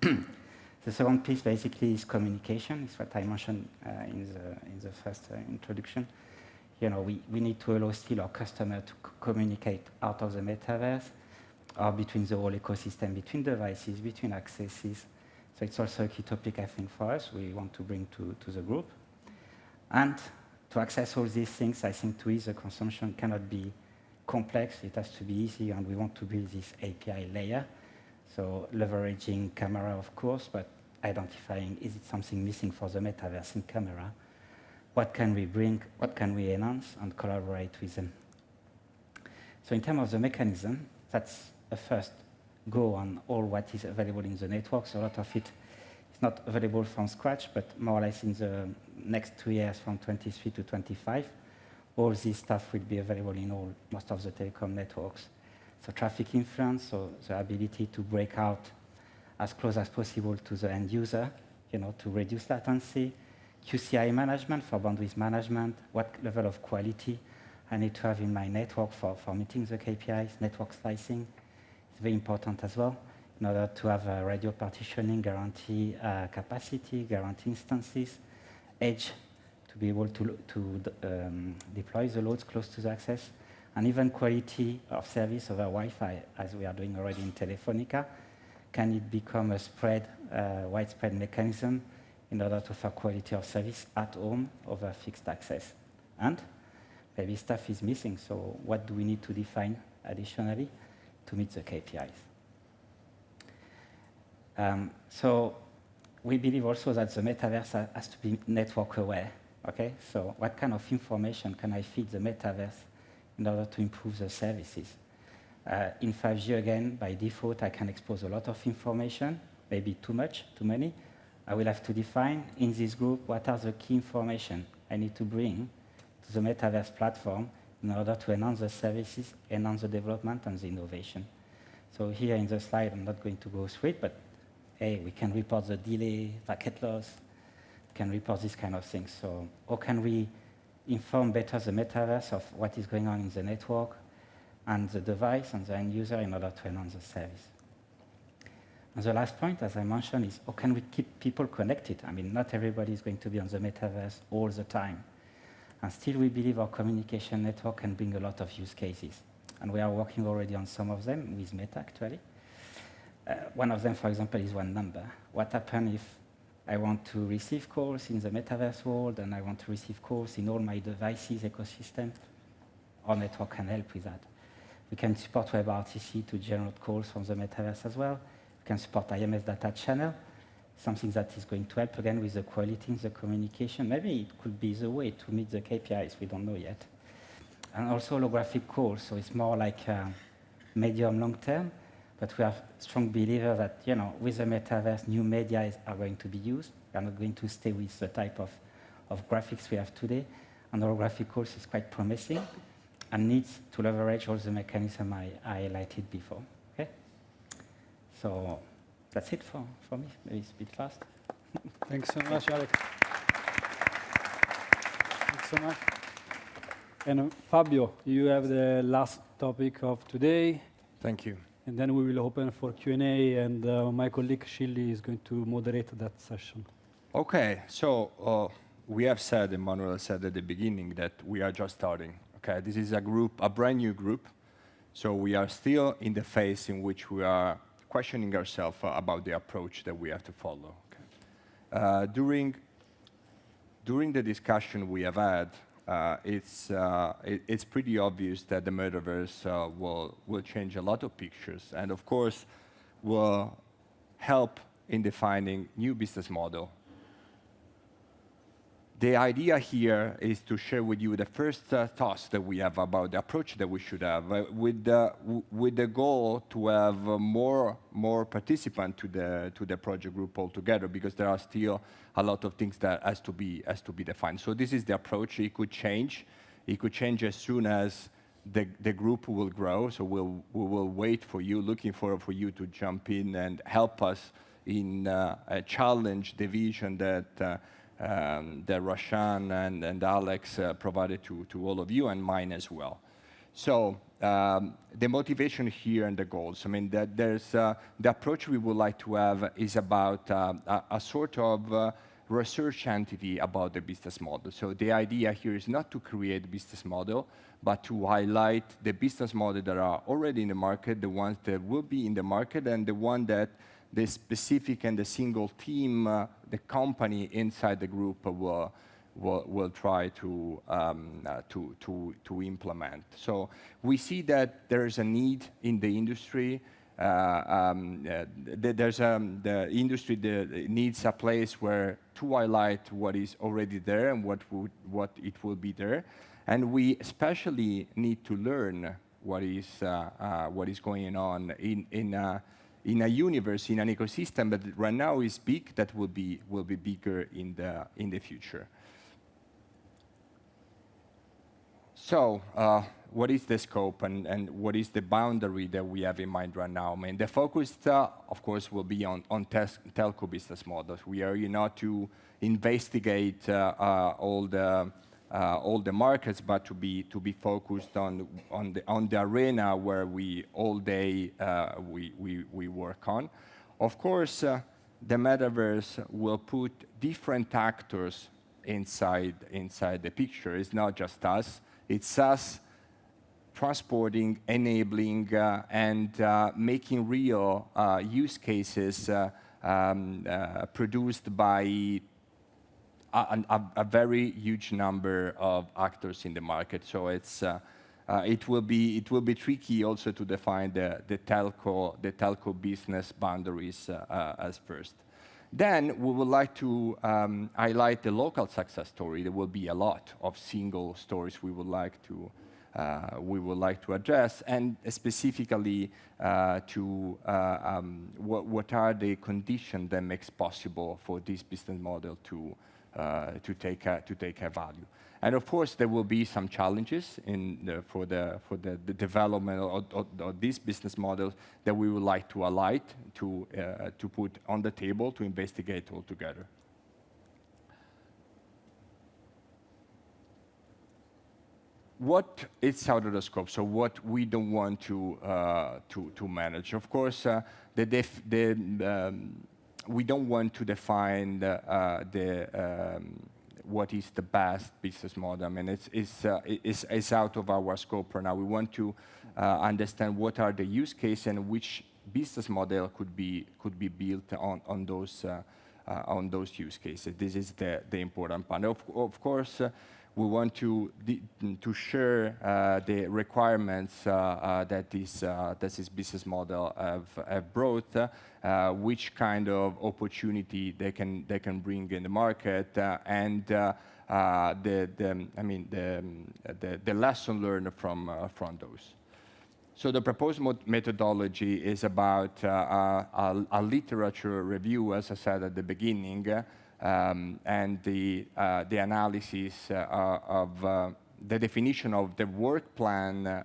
The second piece basically is communication. It's what I mentioned in the first introduction. You know, we need to allow still our customer to communicate out of the metaverse, or between the whole ecosystem, between devices, between accesses. So it's also a key topic, I think, for us, we want to bring to the group. And to access all these things, I think to ease the consumption cannot be complex, it has to be easy, and we want to build this API layer. So leveraging camera, of course, but identifying, is it something missing for the metaverse in camera? What can we bring, what can we enhance, and collaborate with them? So in terms of the mechanism, that's a first go on all what is available in the network. So a lot of it is not available from scratch, but more or less in the next 2 years, from 23 to 25, all this stuff will be available in most of the telecom networks. So traffic influence, so the ability to break out as close as possible to the end user, you know, to reduce latency, QCI management for bandwidth management, what level of quality I need to have in my network for meeting the KPIs, network slicing. It's very important as well, in order to have radio partitioning, guarantee capacity, guarantee instances, edge, to be able to deploy the loads close to the access, and even quality of service over Wi-Fi, as we are doing already in Telefonica. Can it become a widespread mechanism in order to offer quality of service at home over fixed access? And maybe stuff is missing, so what do we need to define additionally to meet the KPIs. So we believe also that the metaverse has to be network aware. Okay, so what kind of information can I feed the metaverse in order to improve the services? In 5G, again, by default, I can expose a lot of information, maybe too much, too many. I will have to define in this group what are the key information I need to bring to the metaverse platform in order to enhance the services, enhance the development and the innovation. So here in the slide, I'm not going to go through it, but hey, we can report the delay, packet loss, can report this kind of things. So how can we inform better the metaverse of what is going on in the network and the device and the end user in order to enhance the service? And the last point, as I mentioned, is how can we keep people connected? I mean, not everybody is going to be on the metaverse all the time. And still, we believe our communication network can bring a lot of use cases. And we are working already on some of them with Meta, actually. One of them, for example, is one number. What happens if I want to receive calls in the metaverse world and I want to receive calls in all my devices ecosystem? Our network can help with that. We can support WebRTC to generate calls from the metaverse as well. We can support IMS data channel, something that is going to help again with the quality in the communication. Maybe it could be the way to meet the KPIs, we don't know yet. And also holographic calls, so it's more like medium long term, but we are strong believers that, you know, with the metaverse, new media are going to be used. We are not going to stay with the type of graphics we have today. And holographic calls is quite promising and needs to leverage all the mechanisms I highlighted before. Okay? So that's it for me. Maybe it's a bit fast. Thanks so much, Alex. Thanks so much. And Fabio, you have the last topic of today. Thank you. And then we will open for Q&A, and my colleague Xinli is going to moderate that session. Okay, so we have said, and Manuel said at the beginning, that we are just starting. Okay, this is a group, a brand new group. So we are still in the phase in which we are questioning ourselves about the approach that we have to follow. Okay. During the discussion we have had, it's pretty obvious that the metaverse will change a lot of pictures, and of course will help in defining new business model. The idea here is to share with you the first thoughts that we have about the approach that we should have, with the goal to have more participants to the project group altogether, because there are still a lot of things that has to be defined. So this is the approach. It could change. It could change as soon as the group will grow. So we will wait for you, looking for you to jump in and help us in challenge the vision that Roshan and Alex provided to all of you, and mine as well. So the motivation here and the goals. I mean, there's the approach we would like to have is about a sort of research entity about the business model. So the idea here is not to create a business model, but to highlight the business models that are already in the market, the ones that will be in the market, and the one that the specific and the single team, the company inside the group will try to implement. So we see that there is a need in the industry. The industry needs a place where to highlight what is already there and what it will be there, and we especially need to learn what is going on in a universe, in an ecosystem that right now is big, that will be bigger in the future. So, what is the scope and what is the boundary that we have in mind right now? I mean, the focus, of course, will be on telco business models. We are not to investigate all the markets, but to be focused on the arena where we all day we work on. Of course, the metaverse will put different actors inside the picture. It's not just us. It's us transporting, enabling, and making real use cases produced by a very huge number of actors in the market. So it's it will be tricky also to define the telco business boundaries as first. Then we would like to highlight the local success story. There will be a lot of single stories we would like to address, and specifically what are the conditions that makes possible for this business model to take a value. And of course, there will be some challenges for the development of this business model that we would like to highlight, to put on the table, to investigate all together. What is out of the scope? So what we don't want to manage. Of course, we don't want to define what is the best business model. I mean, it's out of our scope right now. We want to understand what are the use cases and which business model could be built on those use cases. This is the important part. Of course, we want to share the requirements that this business model have brought, which kind of opportunity they can bring in the market, and the lesson learned from those. So the proposed methodology is about a literature review, as I said at the beginning, and the analysis of the definition of the work plan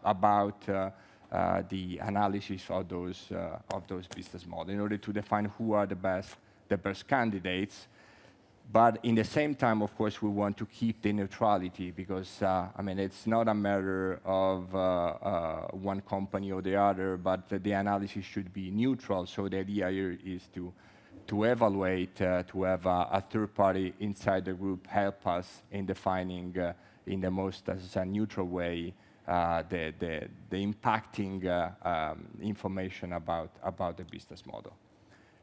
about the analysis of those business models in order to define who are the best candidates. But in the same time, of course, we want to keep the neutrality because, it's not a matter of one company or the other, but the analysis should be neutral. So the idea here is to evaluate, to have a third party inside the group help us in defining in the most, as I said, neutral way the impacting information about the business model.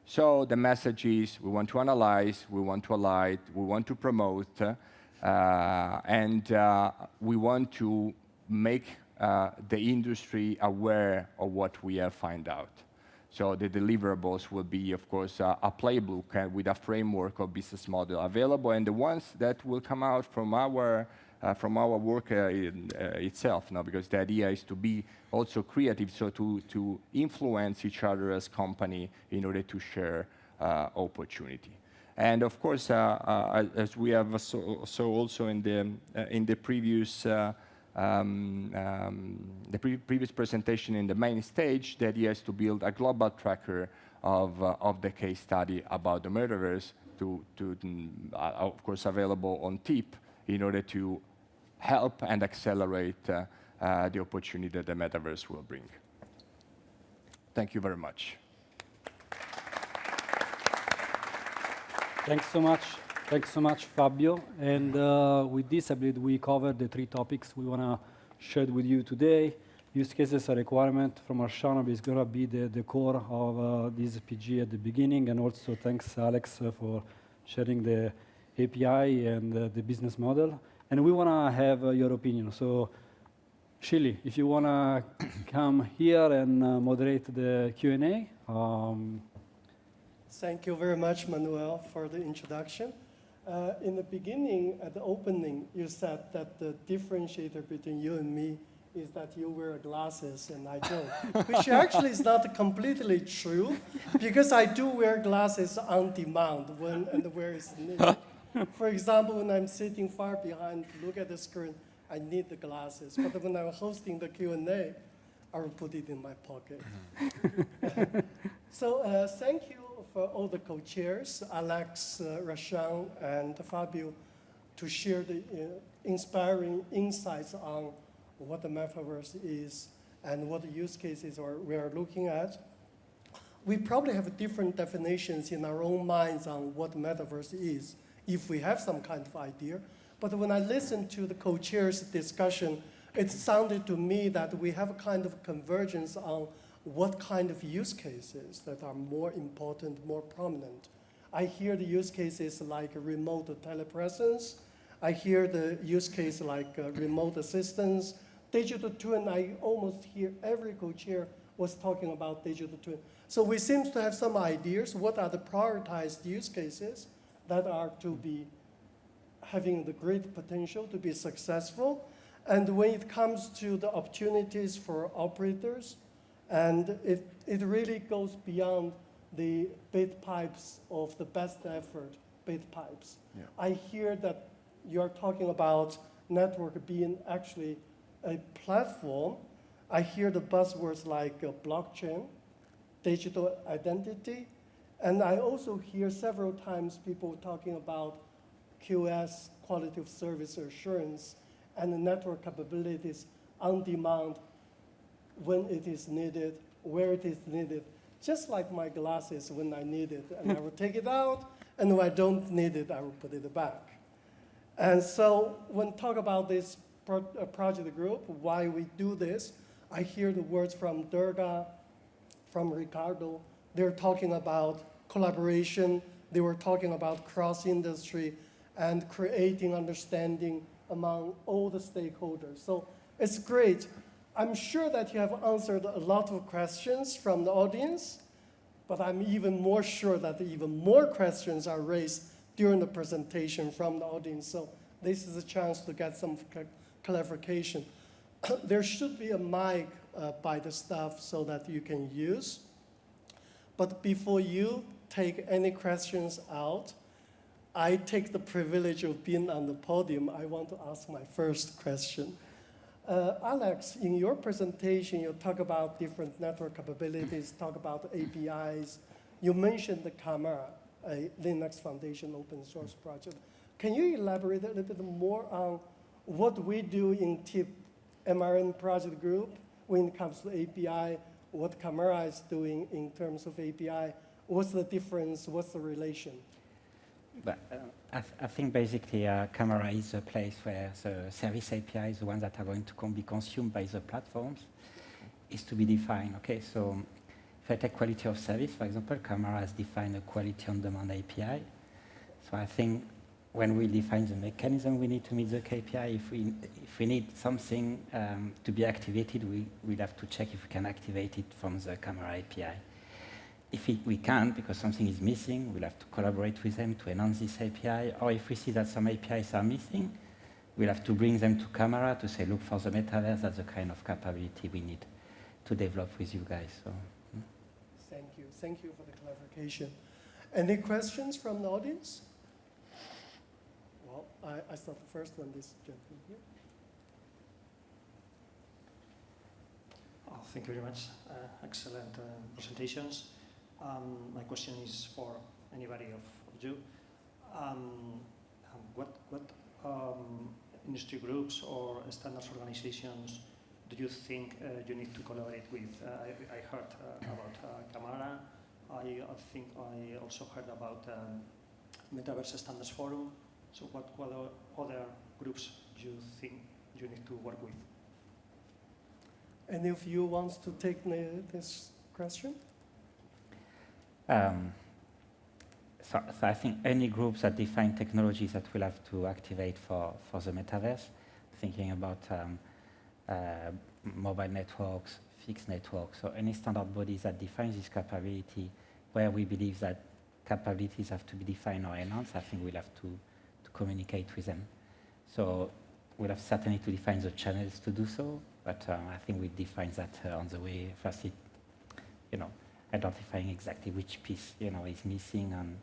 So the message is we want to analyze, we want to highlight, we want to promote, and we want to make the industry aware of what we have found out. So the deliverables will be, of course, a playbook with a framework of business model available, and the ones that will come out from our work itself, because the idea is to be also creative, so to influence each other as company in order to share opportunity. And of course, as we have also in the previous previous presentation in the main stage, the idea is to build a global tracker of the case study about the metaverse, of course, available on TIP in order to help and accelerate the opportunity that the metaverse will bring. Thank you very much. Thanks so much. Thanks so much, Fabio. And with this, I believe we covered the 3 topics we want to share with you today. Use cases are requirement from Arshana is going to be the core of this PG at the beginning. And also thanks, Alex, for sharing the API and the business model. And we want to have your opinion. So, Xinli, if you want to come here and moderate the Q&A. Thank you very much, Manuel, for the introduction. In the beginning, at the opening, you said that the differentiator between you and me is that you wear glasses and I don't, which actually is not completely true, because I do wear glasses on demand when and where it's needed. For example, when I'm sitting far behind, look at the screen, I need the glasses. But when I'm hosting the Q&A, I will put it in my pocket. So thank you for all the co-chairs, Alex, Rashan, and Fabio, to share the inspiring insights on what the metaverse is and what the use cases we are looking at. We probably have different definitions in our own minds on what metaverse is, if we have some kind of idea. But when I listened to the co-chairs' discussion, it sounded to me that we have a kind of convergence on what kind of use cases that are more important, more prominent. I hear the use cases like remote telepresence. I hear the use case like remote assistance, digital twin. I almost hear every co-chair was talking about digital twin. So we seem to have some ideas. What are the prioritized use cases that are to be having the great potential to be successful? And when it comes to the opportunities for operators, and it really goes beyond the bit pipes of the best effort bit pipes. Yeah. I hear that you're talking about network being actually a platform. I hear the buzzwords like blockchain, digital identity, and I also hear several times people talking about QoS, quality of service assurance, and the network capabilities on demand when it is needed, where it is needed. Just like my glasses when I need it, and I will take it out, and when I don't need it, I will put it back. And so when talk about this project group, why we do this, I hear the words from Durga, from Ricardo. They're talking about collaboration. They were talking about cross-industry and creating understanding among all the stakeholders. So it's great. I'm sure that you have answered a lot of questions from the audience, but I'm even more sure that even more questions are raised during the presentation from the audience. So this is a chance to get some clarification. There should be a mic by the staff so that you can use. But before you take any questions out, I take the privilege of being on the podium. I want to ask my first question. Alex, in your presentation, you talk about different network capabilities, talk about APIs. You mentioned the Camera, a Linux Foundation open source project. Can you elaborate a little bit more on what we do in TIP MRN project group when it comes to API, what Camera is doing in terms of API? What's the difference? What's the relation? But I think basically Camera is a place where the service APIs, the ones that are going to be consumed by the platforms, is to be defined. Okay, so if I take quality of service, for example, Camera has defined a quality on demand API. So I think when we define the mechanism we need to meet the KPI, if we need something to be activated, we'll have to check if we can activate it from the Camera API. If we can't, because something is missing, we'll have to collaborate with them to enhance this API. Or if we see that some APIs are missing, we'll have to bring them to Camera to say, look, for the metaverse, that's the kind of capability we need to develop with you guys. So, Thank you. Thank you for the clarification. Any questions from the audience? Well, I start the first one, this gentleman here. Oh, thank you very much. Excellent presentations. My question is for anybody of you. What industry groups or standards organizations do you think you need to collaborate with? I heard about Camera. I think I also heard about Metaverse Standards Forum. So what other groups do you think you need to work with? Any of you wants to take this question? So I think any groups that define technologies that we'll have to activate for the metaverse, thinking about mobile networks, fixed networks, or any standard bodies that define this capability, where we believe that capabilities have to be defined or enhanced, I think we'll have to communicate with them. So we'll have certainly to define the channels to do so, but I think we define that on the way. Firstly, identifying exactly which piece, is missing and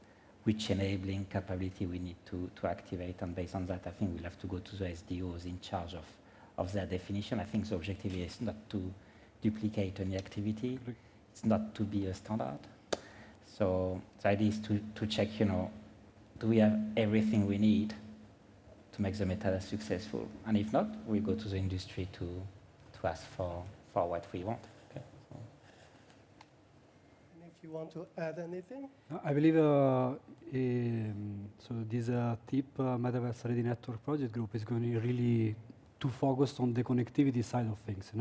which enabling capability we need to activate. And based on that, I think we'll have to go to the SDOs in charge of their definition. I think the objective is not to duplicate any activity. It's not to be a standard. So the idea is to check, do we have everything we need to make the metaverse successful? And if not, we go to the industry to ask for what we want. Okay. So. And if you want to add anything? I believe so this TIP metaverse-ready network project group is going to really to focus on the connectivity side of things.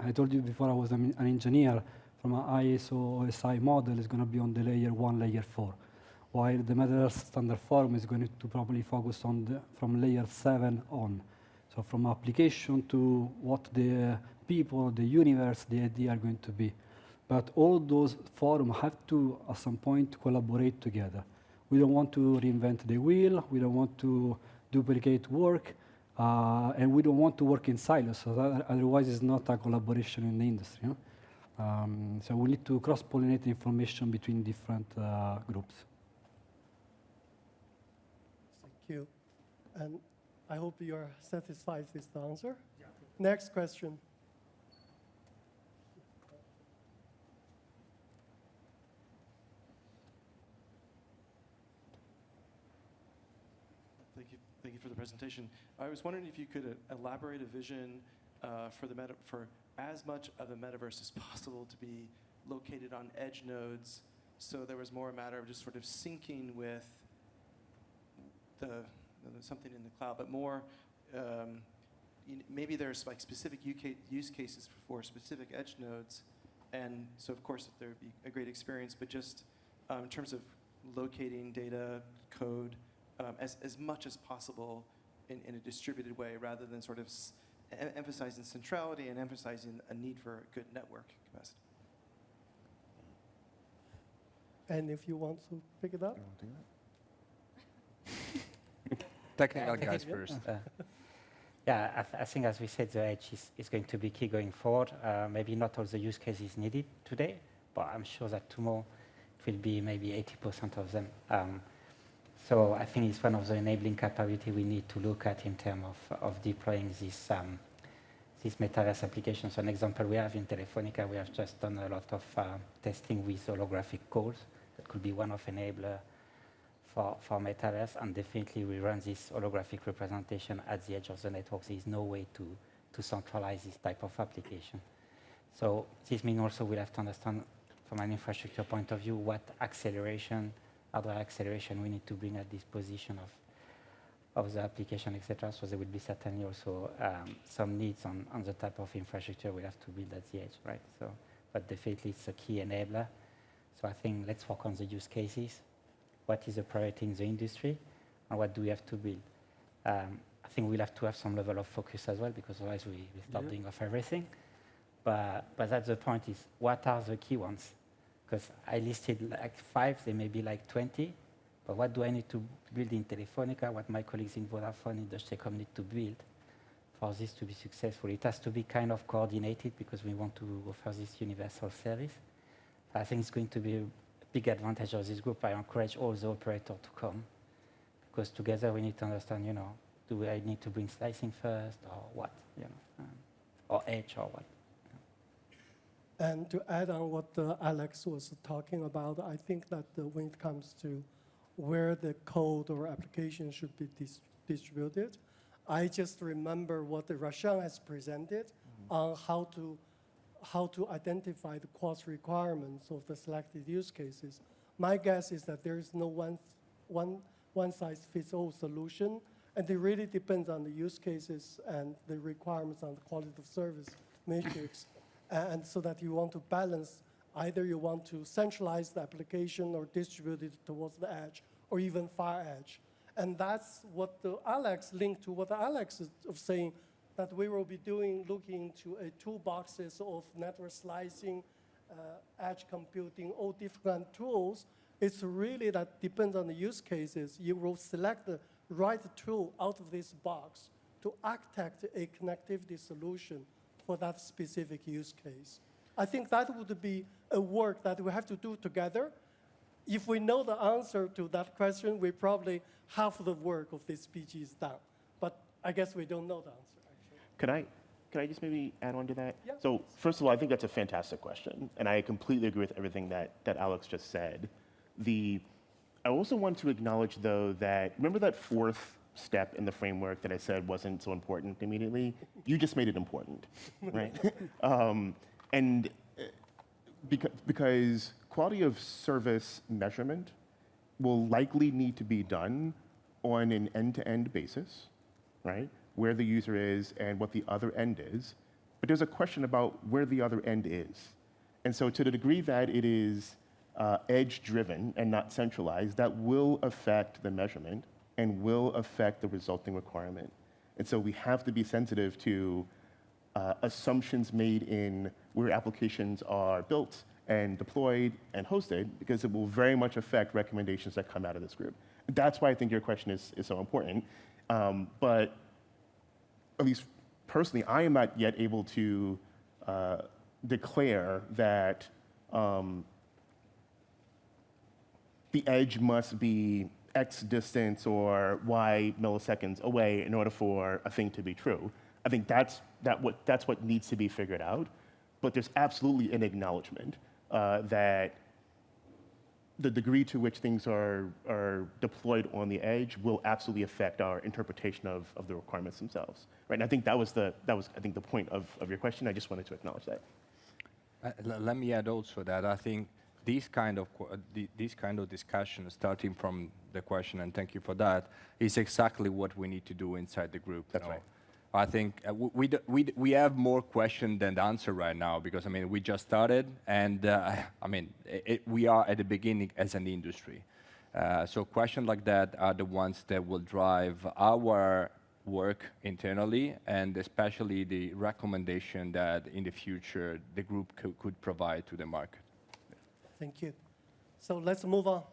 I told you before I was an engineer. From an ISO OSI model is going to be on the layer 1, layer 4. while the metaverse standard forum is going to probably focus on from layer 7 on. So from application to what the people, the universe, the idea are going to be. But all those forums have to, at some point, collaborate together. We don't want to reinvent the wheel. We don't want to duplicate work. And we don't want to work in silos. So that, otherwise, it's not a collaboration in the industry. Huh? So we need to cross-pollinate information between different groups. Thank you. And I hope you are satisfied with the answer. Yeah. Next question. Thank you for the presentation. I was wondering if you could elaborate a vision for as much of the metaverse as possible to be located on edge nodes, so there was more a matter of just sort of syncing with something in the cloud, but more maybe there's like specific use cases for specific edge nodes, and so of course there would be a great experience, but just in terms of locating data, code, as much as possible in a distributed way, rather than sort of emphasizing centrality and emphasizing a need for good network capacity. And if you want to pick it up? Technical guys first. Yeah, I think as we said, the edge is going to be key going forward. Maybe not all the use cases needed today, but I'm sure that tomorrow it will be maybe 80% of them. So I think it's one of the enabling capability we need to look at in terms of deploying this metaverse applications. An example we have in Telefonica, we have just done a lot of testing with holographic calls. That could be one of enabler for metaverse, and definitely we run this holographic representation at the edge of the network. There is no way to centralize this type of application. So this means also we'll have to understand from an infrastructure point of view what other acceleration we need to bring at disposition of the application, etc. So there will be certainly also some needs on the type of infrastructure we have to build at the edge, right? So, but definitely it's a key enabler. So I think let's work on the use cases. What is the priority in the industry, and what do we have to build? I think we'll have to have some level of focus as well, because otherwise we start doing off everything. But that's the point, is what are the key ones? Because I listed like 5, there may be like 20, but what do I need to build in Telefonica, what my colleagues in Vodafone, in Telecom need to build for this to be successful? It has to be kind of coordinated, because we want to offer this universal service. I think it's going to be a big advantage of this group. I encourage all the operators to come, because together we need to understand, do I need to bring slicing first, or what, or edge, or what. And to add on what Alex was talking about, I think that when it comes to where the code or application should be distributed, I just remember what the Roshan has presented on how to identify the cost requirements of the selected use cases. My guess is that there is no one-size-fits-all solution, and it really depends on the use cases and the requirements on the quality of service matrix. And so that you want to balance, either you want to centralize the application or distribute it towards the edge, or even far edge. And that's what Alex linked to what Alex is saying, that we will be looking into toolboxes of network slicing, edge computing, all different tools. It's really that depends on the use cases. You will select the right tool out of this box to architect a connectivity solution for that specific use case. I think that would be a work that we have to do together. If we know the answer to that question, we probably half the work of this PG is done. But I guess we don't know the answer, actually. Could I just maybe add on to that? Yeah. So first of all, I think that's a fantastic question, and I completely agree with everything that Alex just said. I also want to acknowledge, though, that remember that fourth step in the framework that I said wasn't so important immediately? You just made it important, right? And because quality of service measurement will likely need to be done on an end-to-end basis, right? Where the user is and what the other end is. But there's a question about where the other end is. And so to the degree that it is edge-driven and not centralized, that will affect the measurement and will affect the resulting requirement. And so we have to be sensitive to assumptions made in where applications are built and deployed and hosted, because it will very much affect recommendations that come out of this group. That's why I think your question is so important. But at least personally, I am not yet able to declare that the edge must be X distance or Y milliseconds away in order for a thing to be true. I think that's what needs to be figured out. But there's absolutely an acknowledgement that the degree to which things are deployed on the edge will absolutely affect our interpretation of the requirements themselves. Right? And I think that was I think the point of your question. I just wanted to acknowledge that. Let me add also that I think these kind of discussions, starting from the question, and thank you for that, is exactly what we need to do inside the group. That's right. I think we have more question than answer right now, because I mean we just started, and I mean we are at the beginning as an industry. So questions like that are the ones that will drive our work internally, and especially the recommendation that in the future the group could provide to the market. Thank you. So let's move on.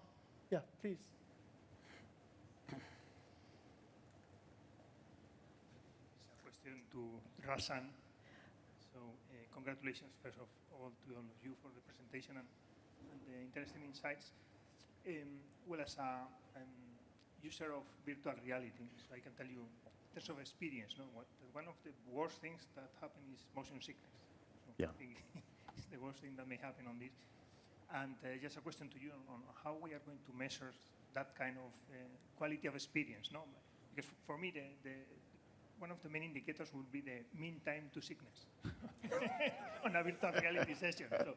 Yeah, please. Question to Rasan. So congratulations, first of all, to all of you for the presentation and the interesting insights. Well, as a user of virtual reality, so I can tell you, in terms of experience, one of the worst things that happen is motion sickness. So Yeah. I think it's the worst thing that may happen on this. And just a question to you on how we are going to measure that kind of quality of experience, no? Because for me, one of the main indicators would be the mean time to sickness on a virtual reality session. So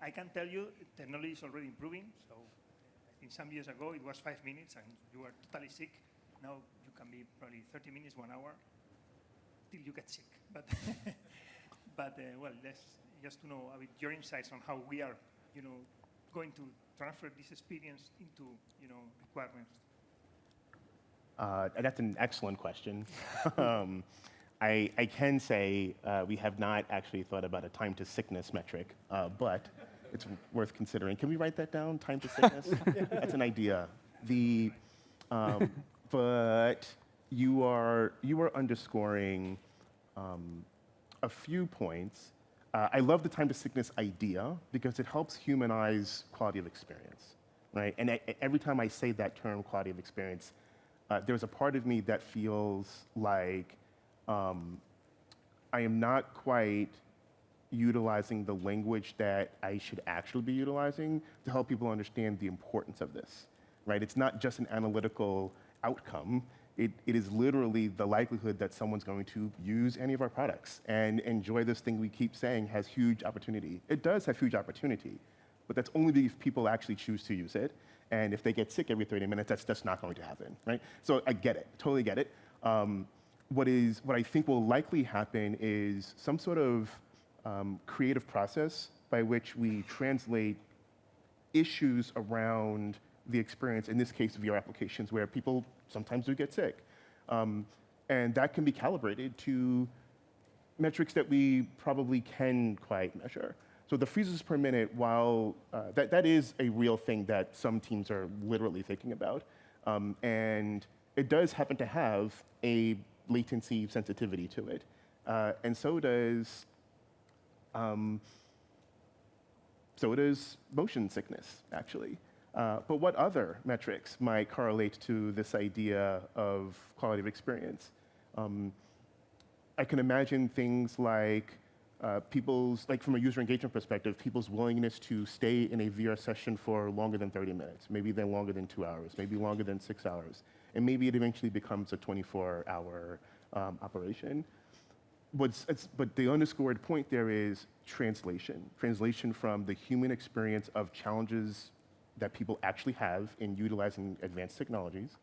I can tell you technology is already improving. So I think some years ago it was 5 minutes and you were totally sick. Now you can be probably 30 minutes, 1 hour, till you get sick. But, well, just to know a bit your insights on how we are going to transfer this experience into, requirements. That's an excellent question. I can say we have not actually thought about a time to sickness metric, but it's worth considering. Can we write that down? Time to sickness? That's an idea. But you are underscoring a few points. I love the time to sickness idea because it helps humanize quality of experience, right? And every time I say that term, quality of experience, there's a part of me that feels like I am not quite utilizing the language that I should actually be utilizing to help people understand the importance of this, right? It's not just an analytical outcome. It is literally the likelihood that someone's going to use any of our products and enjoy this thing we keep saying has huge opportunity. It does have huge opportunity, but that's only if people actually choose to use it. And if they get sick every 30 minutes, that's just not going to happen, right? So I get it, totally get it. What I think will likely happen is some sort of creative process by which we translate issues around the experience, in this case, VR applications, where people sometimes do get sick. And that can be calibrated to metrics that we probably can quite measure. So the freezes per minute, while that is a real thing that some teams are literally thinking about, and it does happen to have a latency sensitivity to it. And so does motion sickness, actually. But what other metrics might correlate to this idea of quality of experience? I can imagine things like from a user engagement perspective, people's willingness to stay in a VR session for longer than 30 minutes, maybe then longer than 2 hours, maybe longer than 6 hours, and maybe it eventually becomes a 24-hour operation. But the underscored point there is translation from the human experience of challenges that people actually have in utilizing advanced technologies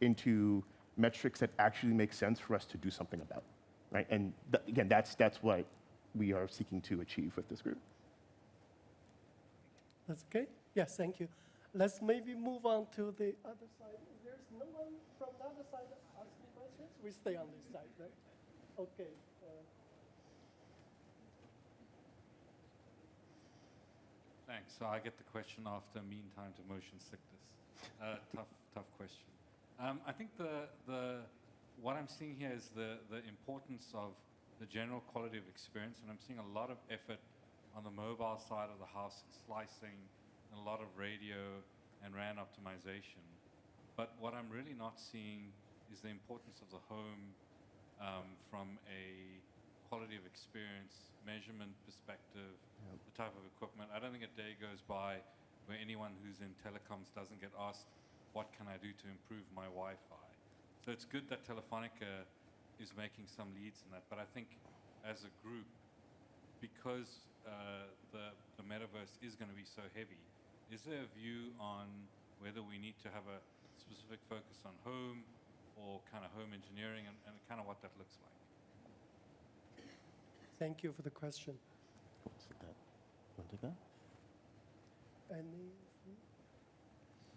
into metrics that actually make sense for us to do something about, right? And again, that's what we are seeking to achieve with this group. That's okay. Yes, thank you. Let's maybe move on to the other side. There's no one from the other side asking questions? We stay on this side then. Okay. Thanks. So I get the question after mean time to motion sickness. Tough question. I think what I'm seeing here is the importance of the general quality of experience, and I'm seeing a lot of effort on the mobile side of the house, slicing, and a lot of radio and RAN optimization. But what I'm really not seeing is the importance of the home from a quality of experience, measurement perspective, the type of equipment. I don't think a day goes by where anyone who's in telecoms doesn't get asked, what can I do to improve my Wi-Fi? So it's good that Telefonica is making some leads in that, but I think as a group, because the metaverse is going to be so heavy, is there a view on whether we need to have a specific focus on home or kind of home engineering and kind of what that looks like? Thank you for the question. Want to go?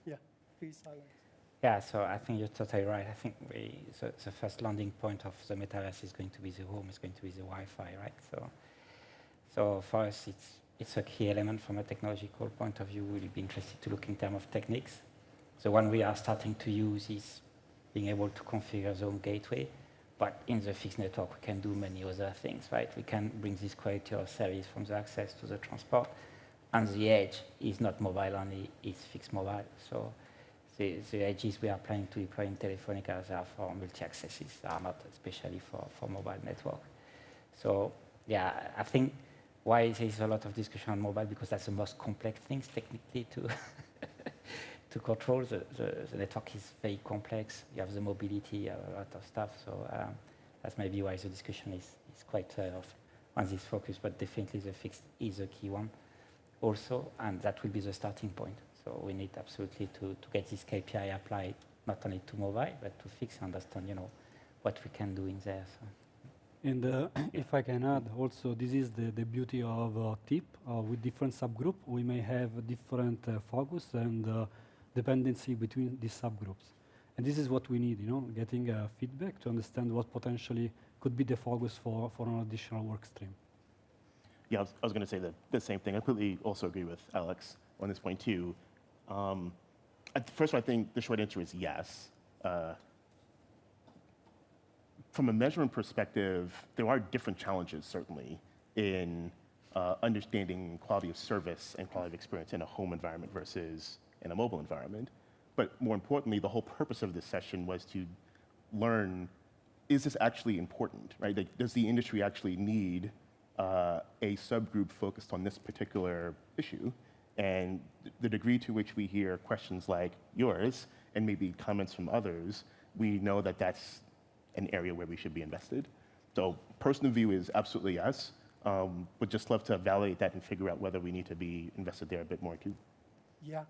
Yeah, please, Alex. Yeah, so I think you're totally right. I think the first landing point of the metaverse is going to be the home, is going to be the Wi-Fi, right? So for us, it's a key element from a technological point of view. We'll be interested to look in terms of techniques. The one we are starting to use is being able to configure the home gateway, but in the fixed network, we can do many other things, right? We can bring this quality of service from the access to the transport, and the edge is not mobile only, it's fixed mobile. So the edges we are planning to deploy in Telefonica are for multi-accesses, are not especially for mobile network. So yeah, I think why there is a lot of discussion on mobile, because that's the most complex things technically to to control. The network is very complex. You have the mobility, you have a lot of stuff. So that's maybe why the discussion is quite on this focus, but definitely the fixed is a key one also, and that will be the starting point. So we need absolutely to get this KPI applied not only to mobile, but to fix and understand, what we can do in there. So. And if I can add, also, this is the beauty of TIP. With different subgroup, we may have different focus and dependency between these subgroups. And this is what we need, getting feedback to understand what potentially could be the focus for an additional work stream. Yeah, I was going to say the same thing. I completely also agree with Alex on this point too. First of all, I think the short answer is yes. From a measurement perspective, there are different challenges, certainly, in understanding quality of service and quality of experience in a home environment versus in a mobile environment. But more importantly, the whole purpose of this session was to learn, is this actually important, right? Like, does the industry actually need a subgroup focused on this particular issue? And the degree to which we hear questions like yours and maybe comments from others, we know that that's an area where we should be invested. So personal view is absolutely yes. Would just love to validate that and figure out whether we need to be invested there a bit more too. Yeah,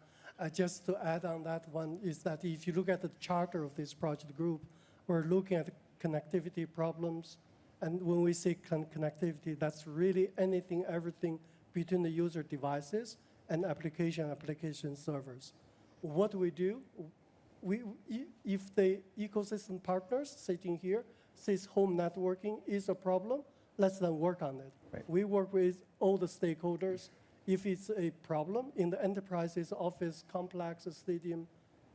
just to add on that one is that if you look at the charter of this project group, we're looking at connectivity problems. And when we say connectivity, that's really anything, everything between the user devices and application servers. What we do, if the ecosystem partners sitting here says home networking is a problem, let's then work on it. Right. We work with all the stakeholders. If it's a problem in the enterprises, office, complex, stadium,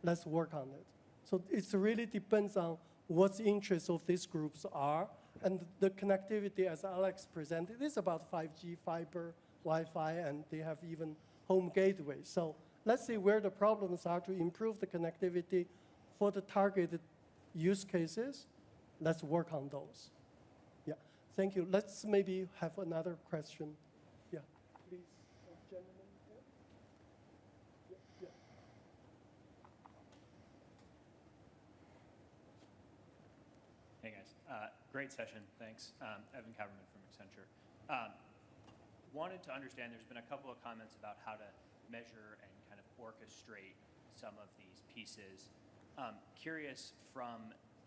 let's work on it. So it really depends on what the interests of these groups are. And the connectivity, as Alex presented, is about 5G, fiber, Wi-Fi, and they have even home gateways. So let's see where the problems are to improve the connectivity for the targeted use cases. Let's work on those. Yeah, thank you. Let's maybe have another question. Yeah, please, gentlemen. Yeah. Hey guys, great session, thanks. Evan Kaverman from Accenture. Wanted to understand, there's been a couple of comments about how to measure and kind of orchestrate some of these pieces. Curious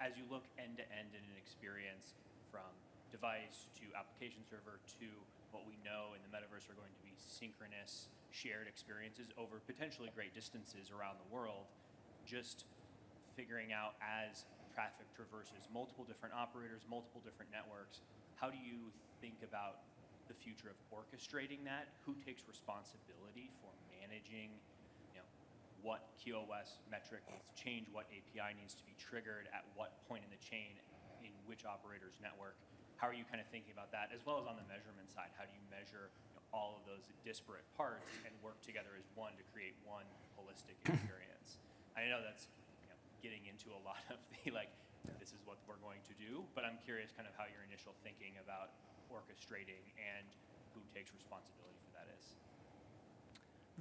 as you look end to end in an experience from device to application server to what we know in the metaverse are going to be synchronous, shared experiences over potentially great distances around the world, just figuring out as traffic traverses multiple different operators, multiple different networks, how do you think about the future of orchestrating that? Who takes responsibility for managing, what QoS metric needs to change, what API needs to be triggered, at what point in the chain, in which operator's network? How are you kind of thinking about that, as well as on the measurement side? How do you measure all of those disparate parts and work together as one to create one holistic experience? I know that's getting into a lot of the this is what we're going to do, but I'm curious kind of how your initial thinking about orchestrating and who takes responsibility for that is.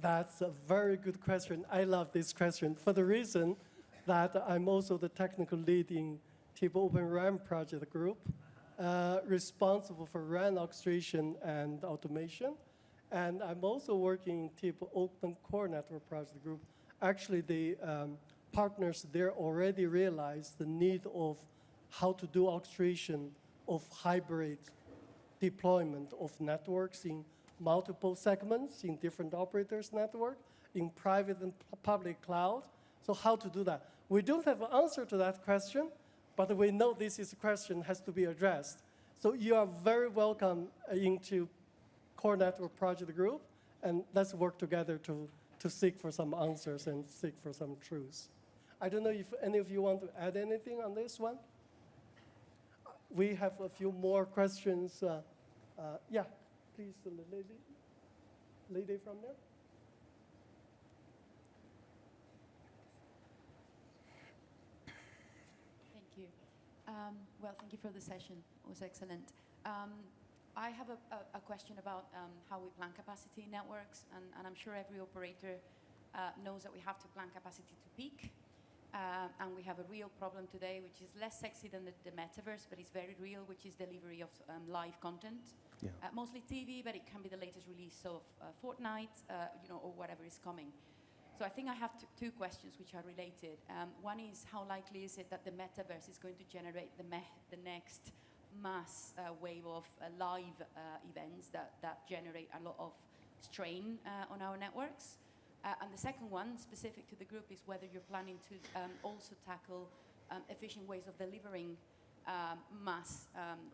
That's a very good question. I love this question for the reason that I'm also the technical lead in TIP Open RAN project group, responsible for RAN orchestration and automation. And I'm also working in TIP Open Core Network project group. Actually, the partners there already realized the need of how to do orchestration of hybrid deployment of networks in multiple segments in different operators' network, in private and public cloud. So how to do that? We don't have an answer to that question, but we know this is a question has to be addressed. So you are very welcome into Core Network Project Group, and let's work together to seek for some answers and seek for some truths. I don't know if any of you want to add anything on this one. We have a few more questions. Yeah, please, the lady from there. Thank you. Well, thank you for the session. It was excellent. I have a question about how we plan capacity networks, and I'm sure every operator knows that we have to plan capacity to peak. And we have a real problem today, which is less sexy than the metaverse, but it's very real, which is delivery of live content. Yeah. Mostly TV, but it can be the latest release of Fortnite, or whatever is coming. So I think I have two questions which are related. One is, how likely is it that the metaverse is going to generate the next mass wave of live events that generate a lot of strain on our networks? And the second one, specific to the group, is whether you're planning to also tackle efficient ways of delivering mass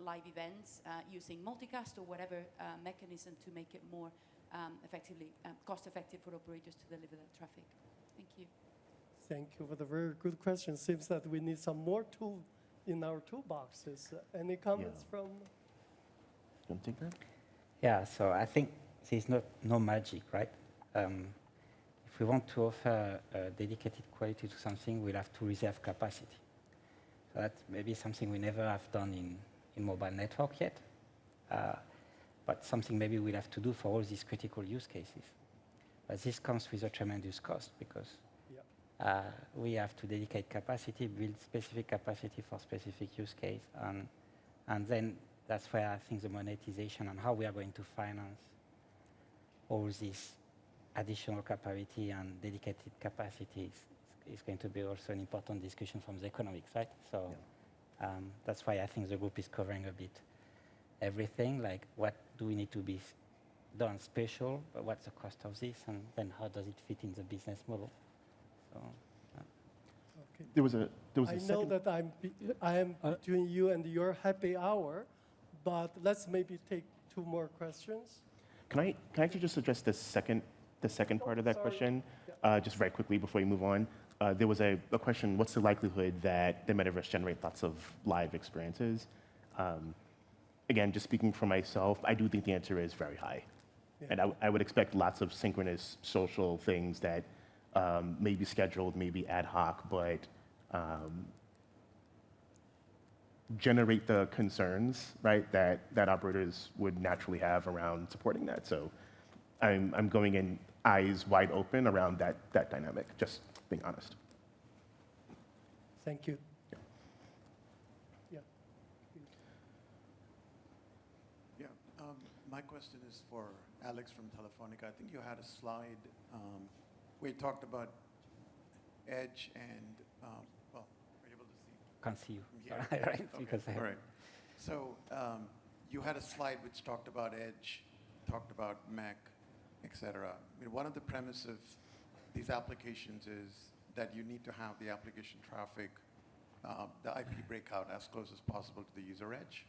live events using multicast or whatever mechanism to make it more effectively cost-effective for operators to deliver that traffic. Thank you. Thank you for the very good question. Seems that we need some more tools in our toolboxes. Any comments from? You want to take that? Yeah, so I think there's no magic, right? If we want to offer dedicated quality to something, we'll have to reserve capacity. So that's maybe something we never have done in mobile network yet, but something maybe we'll have to do for all these critical use cases. But this comes with a tremendous cost because we have to dedicate capacity, build specific capacity for specific use case, and then that's where I think the monetization and how we are going to finance all this additional capacity and dedicated capacity is going to be also an important discussion from the economics, right? So that's why I think the group is covering a bit everything, like what do we need to be done special, but what's the cost of this, and then how does it fit in the business model? So, okay. There was a I know that I am between you and your happy hour, but let's maybe take two more questions. Can I actually just address the second part of that question, just very quickly before you move on? There was a question, what's the likelihood that the metaverse generates lots of live experiences? Again, just speaking for myself, I do think the answer is very high. Yeah. And I would expect lots of synchronous social things that may be scheduled, maybe ad hoc, but generate the concerns, right, that operators would naturally have around supporting that. So I'm going in eyes wide open around that dynamic, just being honest. Thank you. My question is for Alex from Telefonica. I think you had a slide where you talked about edge and, well, are you able to see? Can't see you. Yeah. Right? Okay. Because all right. So you had a slide which talked about edge talked about Mac, et cetera. I mean, one of the premises of these applications is that you need to have the application traffic, the IP breakout as close as possible to the user edge.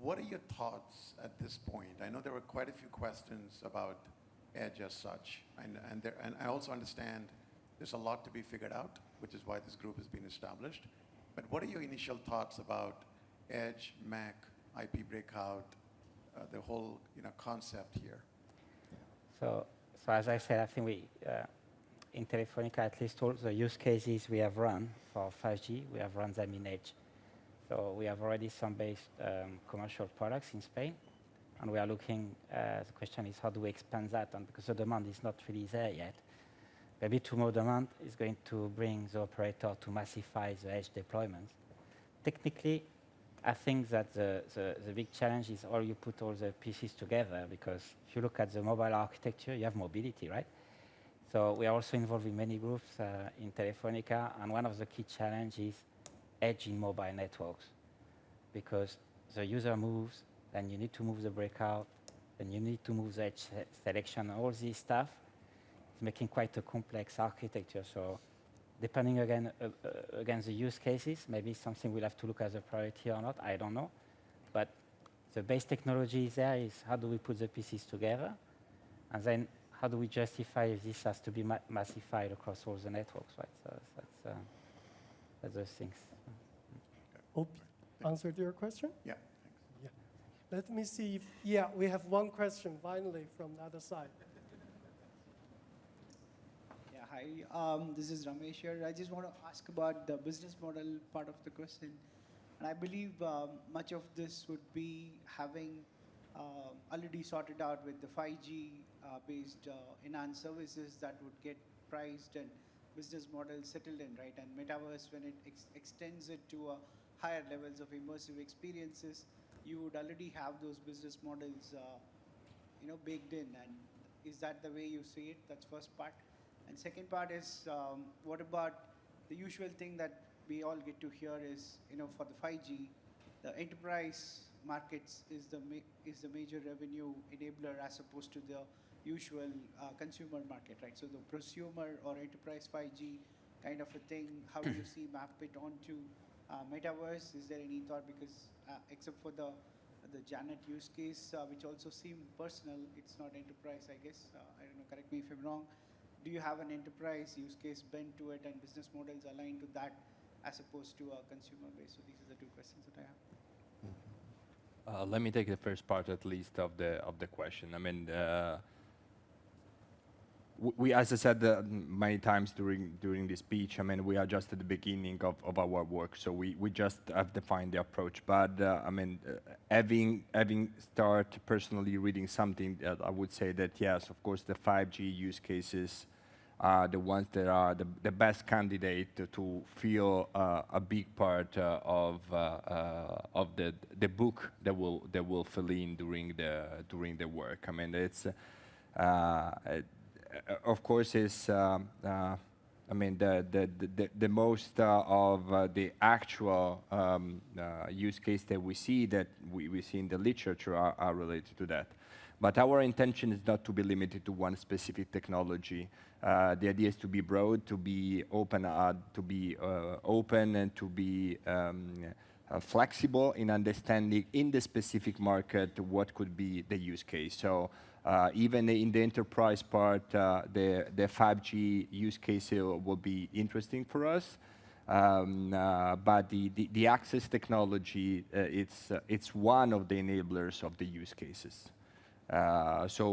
What are your thoughts at this point? I know there were quite a few questions about edge as such, and I also understand there's a lot to be figured out, which is why this group has been established. But what are your initial thoughts about edge, Mac, IP breakout, the whole concept here? So as I said, I think we, in Telefonica, at least all the use cases we have run for 5G, we have run them in edge. So we have already some based commercial products in Spain, and we are looking, the question is how do we expand that, and because the demand is not really there yet. Maybe tomorrow demand is going to bring the operator to massify the edge deployments. Technically, I think that the big challenge is how you put all the pieces together, because if you look at the mobile architecture, you have mobility, right? So we are also involved in many groups in Telefonica, and one of the key challenges is edge in mobile networks, because the user moves, then you need to move the breakout, then you need to move the edge selection, all this stuff is making quite a complex architecture. So depending again against the use cases, maybe something we'll have to look as a priority or not, I don't know. But the base technology is there, is how do we put the pieces together? And then how do we justify if this has to be massified across all the networks, right? So that's those things. Hope answered your question? Yeah. Yeah. Let me see if, we have one question finally from the other side. Hi, this is Ramesh here. I just want to ask about the business model part of the question. And I believe much of this would be having already sorted out with the 5G based enhanced services that would get priced and business models settled in, right? And metaverse, when it extends it to higher levels of immersive experiences, you would already have those business models baked in. And is that the way you see it? That's first part. And second part is, what about the usual thing that we all get to hear is, for the 5G, the enterprise markets is the major revenue enabler as opposed to the usual consumer market, right? So the prosumer or enterprise 5G kind of a thing, how do you see map it onto metaverse? Is there any thought? Because except for the Janet use case, which also seemed personal, it's not enterprise, I guess. I don't know, correct me if I'm wrong. Do you have an enterprise use case bent to it and business models aligned to that as opposed to a consumer base? So these are the two questions that I have. Let me take the first part at least of the question. I mean, we, as I said many times during this speech, I mean, we are just at the beginning of our work, so we just have defined the approach. But I mean, having started personally reading something, I would say that yes, of course, the 5G use cases are the ones that are the best candidate to feel a big part of the book that will fill in during the work. I mean, it's of course is I mean the most of the actual use case that we see in the literature are related to that. But our intention is not to be limited to one specific technology. The idea is to be broad, to be open, open, and to be flexible in understanding in the specific market what could be the use case. So even in the enterprise part, the 5G use case will be interesting for us. But the access technology, it's one of the enablers of the use cases. So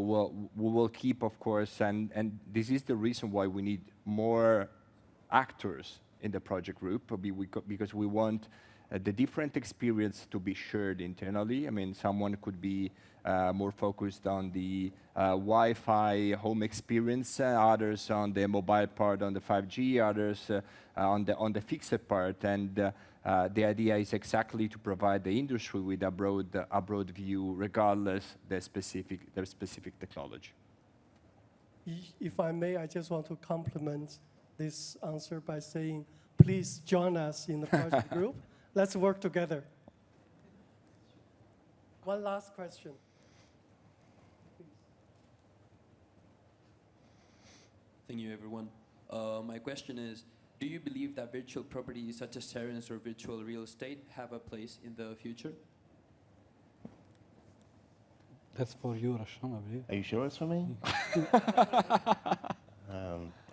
we will keep, of course, and this is the reason why we need more actors in the project group, because we want the different experience to be shared internally. I mean, someone could be more focused on the Wi-Fi home experience, others on the mobile part on the 5G, others on the fixed part, and the idea is exactly to provide the industry with a broad view, regardless the specific technology. If I may, I just want to complement this answer by saying, please join us in the project group. Let's work together. One last question. Thank you, everyone. My question is, do you believe that virtual properties such as terrains or virtual real estate have a place in the future? That's for you, Rasham, I believe. Are you sure it's for me?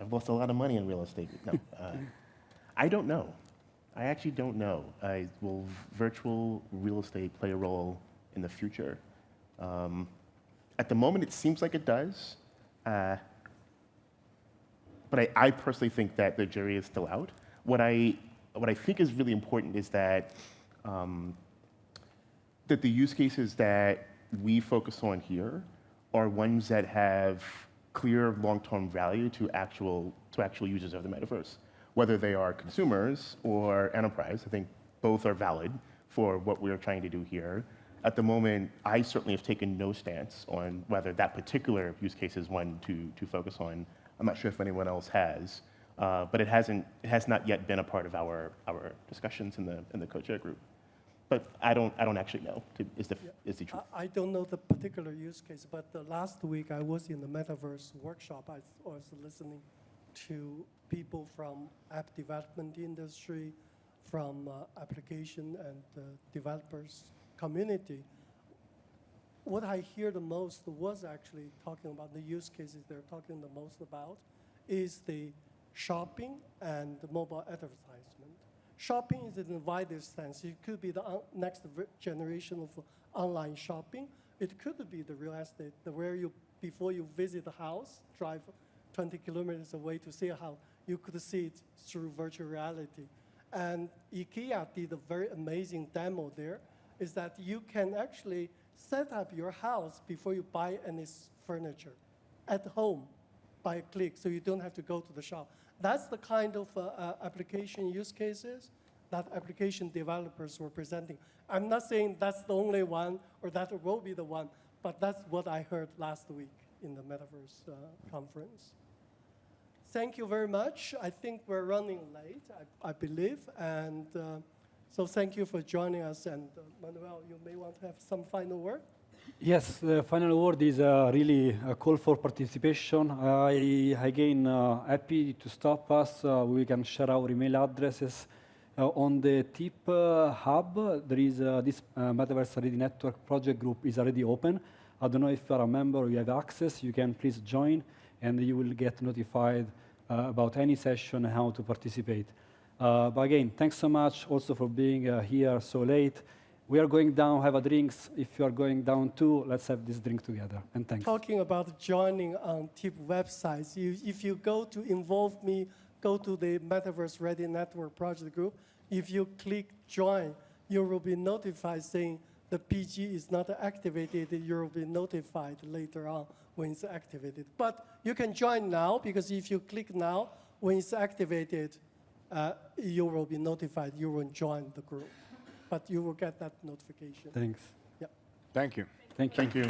I've lost a lot of money in real estate. No, I don't know. I actually don't know. Will virtual real estate play a role in the future? At the moment, it seems like it does. But I personally think that the jury is still out. What I think is really important is that that the use cases that we focus on here are ones that have clear long-term value to actual users of the metaverse, whether they are consumers or enterprise. I think both are valid for what we're trying to do here. At the moment, I certainly have taken no stance on whether that particular use case is one to focus on. I'm not sure if anyone else has, but it has not yet been a part of our discussions in the co-chair group. But I don't actually know is the truth. I don't know the particular use case, but last week I was in the metaverse workshop. I was listening to people from app development industry, from application and developers community. What I hear the most was actually talking about the use cases they're talking the most about is the shopping and the mobile advertisement. Shopping is in the widest sense. It could be the next generation of online shopping. It could be the real estate, where you, before you visit a house, drive 20 kilometers away to see a house, you could see it through virtual reality. And IKEA did a very amazing demo there, is that you can actually set up your house before you buy any furniture at home by a click, so you don't have to go to the shop. That's the kind of application use cases that application developers were presenting. I'm not saying that's the only one or that will be the one, but that's what I heard last week in the Metaverse conference. Thank you very much. I think we're running late, I believe, and so thank you for joining us. And Manuel, you may want to have some final word. Yes, the final word is really a call for participation. Again, happy to stop us. We can share our email addresses. On the TIP hub, there is this metaverse-ready network project group is already open. I don't know if you are a member or you have access. You can please join, and you will get notified about any session and how to participate. But again, thanks so much also for being here so late. We are going down, have a drinks. If you are going down too, let's have this drink together. And thanks. Talking about joining on TIP websites, if you go to Involve Me, go to the Metaverse-ready network project group. If you click join, you will be notified saying the PG is not activated. You will be notified later on when it's activated. But you can join now, because if you click now, when it's activated, you will be notified. You will join the group. But you will get that notification. Thanks. Yeah. Thank you. Thank you. Thank you.